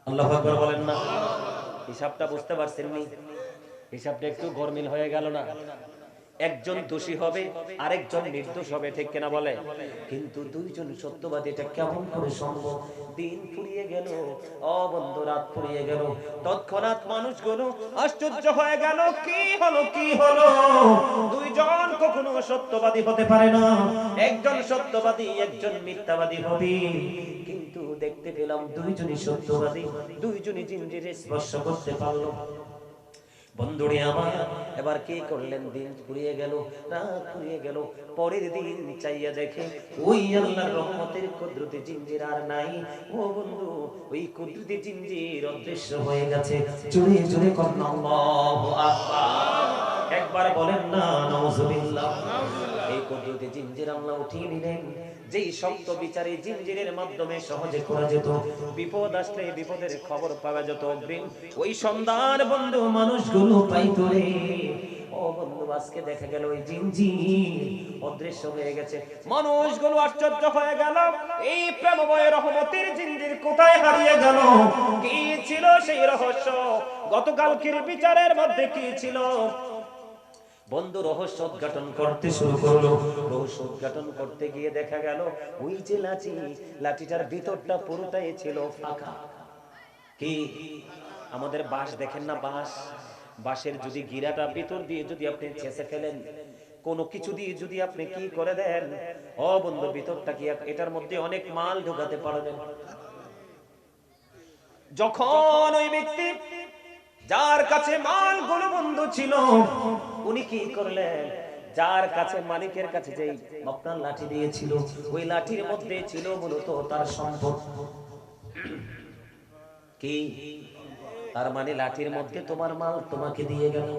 আল্লাহু আকবার বলেন না। হিসাবটা বুঝতে পারছেন নি? হিসাবটা একটু গরমিল হয়ে গেল না? একজন দোষী হবে আরেকজন নির্দোষ হবে, ঠিক কিনা বলে? কিন্তু দুইজন সত্যবাদী, এটা কেমন করে সম্ভব? দিন ফুরিয়ে গেল, বন্ধু রাত ফুরিয়ে গেল, তৎক্ষণাৎ মানুষগুলো আশ্চর্য হয়ে গেল, কি হলো কি হলো, দুইজন কখনো সত্যবাদী হতে পারে না, একজন সত্যবাদী একজন মিথ্যাবাদী হবে। কিন্তু দেখতে পেলাম দুইজনই সত্যবাদী, দুইজনই জিঞ্জিরে স্পর্শ করতে পারলো। বন্ধুরে আমার এবার কি করলেন, দিন ফুরিয়ে গেল, রাত ফুরিয়ে গেল, পরের দিন চাইয়া দেখে ওই আল্লাহর রহমতের কুদরতি জিঞ্জির আর নাই। ও বন্ধু ওই কুদরতি জিঞ্জির অদৃশ্য হয়ে গেছে। জোরে জোরে করুন আল্লাহু আকবার, একবার বলেন না নাউজুবিল্লাহ। এই কুদরতি জিঞ্জির আল্লাহ উঠিয়ে নিলেন, যেই শক্ত বিচারে জিঞ্জিরের মাধ্যমে সহজে করা যেত, বিপদ আসলে বিপদের খবর পাওয়া যেত অগ্রিম, ওই সন্ধ্যার বন্ধু মানুষগুলো পাইতো রে। ও বন্ধু আজকে দেখা গেল ওই জিঞ্জির অদৃশ্য হয়ে গেছে, মানুষগুলো আশ্চর্য হয়ে গেল, এই প্রেমময় রহমতের জিঞ্জির কোথায় হারিয়ে গেল? কি ছিল সেই রহস্য? গতকালকের বিচারের মধ্যে কি ছিল? বন্ধু রহস্য উদ্ঘাটন করতে শুরু করলো। রহস্য উদ্ঘাটন করতে গিয়ে দেখা গেল ওই যে লাঠিটার ভিতরটা পুরোটাই ছিল ফাঁকা। কি আমাদের বাঁশ দেখেন না, বাঁশের যদি গিরাটা ভিতর দিয়ে যদি আপনি ছেঁচে ফেলেন, কোনো কিছু দিয়ে যদি আপনি কি করে দেন, বন্ধু ভিতরটা কি এটার মধ্যে অনেক মাল ঢোকাতে পারবেন। যখন ওই ব্যক্তি যার কাছে মালগুলো বন্ধু ছিল, উনি কি করলেন, যার কাছে মালিকের কাছে যে আপনার লাঠি দিয়েছিল, ওই লাঠির মধ্যে ছিল মূলত তার সম্পদ। কি তার মানে লাঠির মধ্যে তোমার মাল তোমাকে দিয়ে গেল।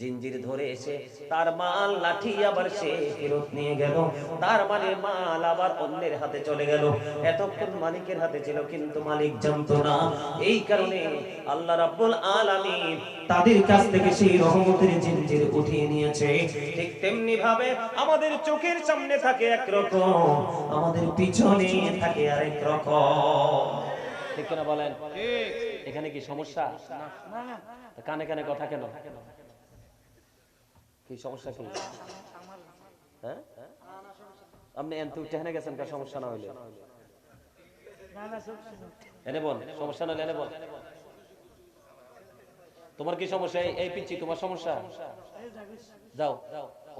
জিঞ্জির ধরে এসে তার মাল লাঠি আবার সে ফেরত নিয়ে গেল, তার মানে মাল আবার অন্যের হাতে চলে গেল। এতক্ষণ মালিকের হাতে ছিল কিন্তু মালিক জানতো না। এই কারণে আল্লাহ রাব্বুল আলামিন তাদের কাছ থেকে সেই রহমতের জিঞ্জির উঠিয়ে নিয়েছে। ঠিক তেমনি ভাবে আমাদের চোখের সামনে থাকে একরকম, আমাদের পিছনে থাকে আরেক রকম, ঠিক কিনা বলেন? এখানে কি সমস্যা? কানে কানে কথা কেন? কি সমস্যা কি? হ্যাঁ আপনি এনতু টেনে গেছেন, কার সমস্যা না হইলে এনে বল, সমস্যা না হলে এনে বল। তোমার কি সমস্যা? এই পিচ্ছি তোমার সমস্যা? যাও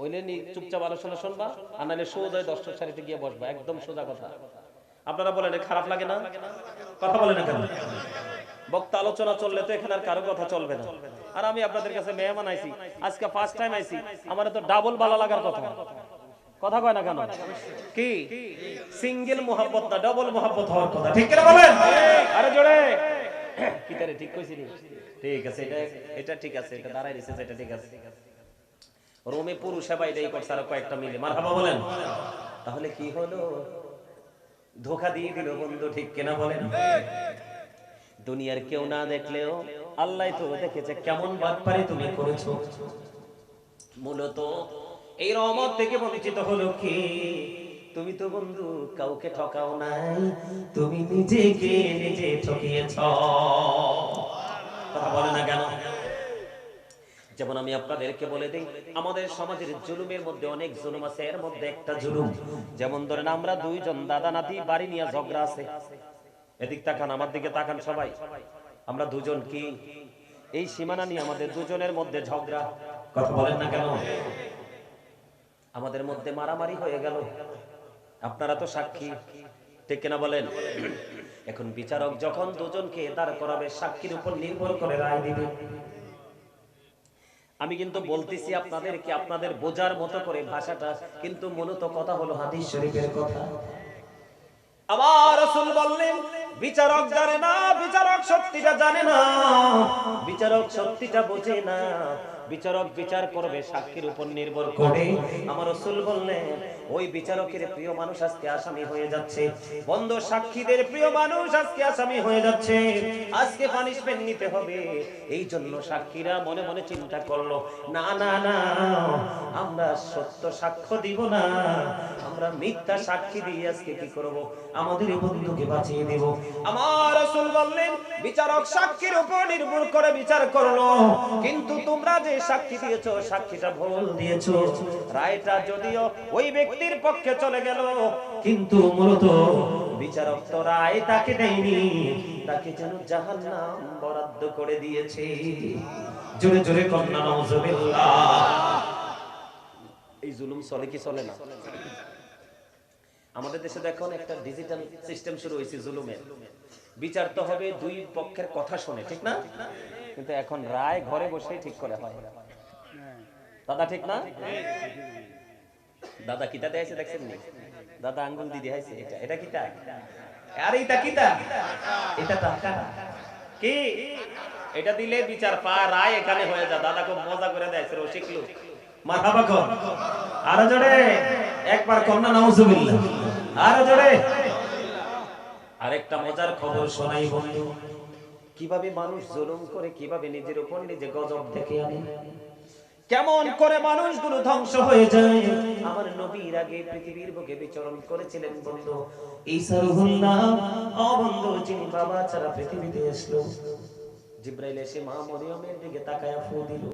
ওইলে নি চুপচাপ আলোচনা শুনবা, আর নাহলে সোজা দর্শক সারিতে গিয়ে বসবা, একদম সোজা কথা। আপনারা বলেন খারাপ লাগে না? কথা বলে না কেন? বক্তা আলোচনা চললে তো এখানে আর কারো কথা চলবে না। আর আমি আপনাদের কাছে মেহমান আইছি, আজকে ফার্স্ট টাইম আইছি, আমার তো ডাবল ভালো লাগার কথা। কথা কয় না কেন? কি সিঙ্গেল মোহাব্বত না, ডবল মোহাব্বত হওয়ার কথা, ঠিক কিনা বলেন? আরে জোরে কি তারে ঠিক কইছি নি? ঠিক আছে, এটা ঠিক আছে, এটা দাঁড়াই দিছে, এটা ঠিক আছে। রোমে পুরুষ বাইরেই করছে আর কয়েকটা মিলে, মারহাবা বলেন। তাহলে কি হলো? ধোঁকা দিয়ে দিল বন্ধু, ঠিক কিনা বলেন? দুনিয়ার কেউ না দেখলেও আল্লাহ তো দেখেছে কেমন বাটপারি তুমি করেছো। মূলত এই রহমত থেকে বঞ্চিত হলো কি? তুমি তো বন্ধু কাউকে ঠকাও নাই, তুমি নিজেকে নিজে ঠকিয়েছ। কথা বলে না কেন? যেমন আমি আপনাদেরকে বলে দিই, আমাদের সমাজের জুলুমের মধ্যে অনেক জুলুম আছে। এর মধ্যে একটা জুলুম, যেমন ধরেন আমরা দুইজন দাদা নাতি বাড়ি নিয়ে ঝগড়া আছে। এদিক তাকান, আমার দিকে তাকান সবাই। আমরা দুজন কি এই সীমানা নিয়ে আমাদের দুজনের মধ্যে ঝগড়া। কথা বলেন না কেন? আমাদের মধ্যে মারামারি হয়ে গেল, আপনারা তো সাক্ষী, ঠিক কিনা বলেন? এখন বিচারক যখন দুজনকে দাঁড় করাবে, সাক্ষীর উপর নির্ভর করে রায় দিবে। আমি কিন্তু বলতেছি আপনাদেরকে আপনাদের বোঝার মতো করে ভাষাটা, কিন্তু মূলত কথা হলো হাদিস শরীফের কথা। আমার রাসূল বললেন, বিচারক জানে না, বিচারক সত্যিটা জানে না, বিচারক সত্যিটা বোঝে না। বিচারক বিচার করবে সাক্ষীর উপর নির্ভর করে। আমার রাসূল বললেন, ওই বিচারকের প্রিয় মানুষ আজকে আসামি হয়ে যাচ্ছে। বন্ধু, সাক্ষীদের প্রিয় মানুষ আজকে আসামি হয়ে যাচ্ছে, আজকে পানিশমেন্ট নিতে হবে। এই জন্য সাক্ষীরা মনে মনে চিন্তা করলো, না না না, আমরা সত্য সাক্ষ্য দিব না, আমরা মিথ্যা সাক্ষী দিয়ে আজকে কি করব? আমাদের বন্ধুকে বাঁচিয়ে দেব। আমার রাসূল বললেন, বিচারক সাক্ষীর উপর নির্ভর করে বিচার করলো, কিন্তু তোমরা যে সাক্ষী দিয়েছো সাক্ষীটা ভুল দিয়েছো। রায়টা যদিও ওই ব্যক্তির পক্ষে চলে গেল, কিন্তু মূলত বিচারক তো রায় তাকে দেয়নি, তাকে যেন জাহান্নাম বরাদ্দ করে দিয়েছে। জোরে জোরে কন্যা নাউজুবিল্লাহ। এই জুলুম চলে কি চলে না? আমাদের দেশে দেখুন একটা ডিজিটাল সিস্টেম শুরু হয়েছে জুলুমের। বিচার তো হবে দুই পক্ষের কথা শুনে, ঠিক না? কিন্তু এখন রায় ঘরে বসেই ঠিক করে হয়। দাদা ঠিক না? দাদা কিটা দেয়ছে দেখছেন নি? দাদা আঙ্গুল দিয়ে দিয়েছে, এটা কিটা? আরে এটা কিটা? এটা টাকা। কি এটা দিলে বিচার পা রায় এখানে হয়ে যায়। দাদা খুব মজা করে দেয়ছে, ও শিখলো। মারহাবা কর, আরো জোরে একবার কন্যা নাউজুবিল্লাহ, আরো জোরে। আরেকটা মজার খবর শোনাই বন্ধু, কিভাবে মানুষ জুলুম করে, কিভাবে নিজের উপর নিজে গজব ডেকে আনে, কেমন করে মানুষগুলো ধ্বংস হয়ে যায়। আমার নবীর আগে পৃথিবীর বুকে বিচরণ করেছিলেন বন্ধু ঈসা রুহুল নাম। ও বন্ধু, যিনি বাবা ছাড়া পৃথিবীতে আসলো, জিবরাইল এসে মা মরিয়মের দিকে তাকায়া ফু দিল।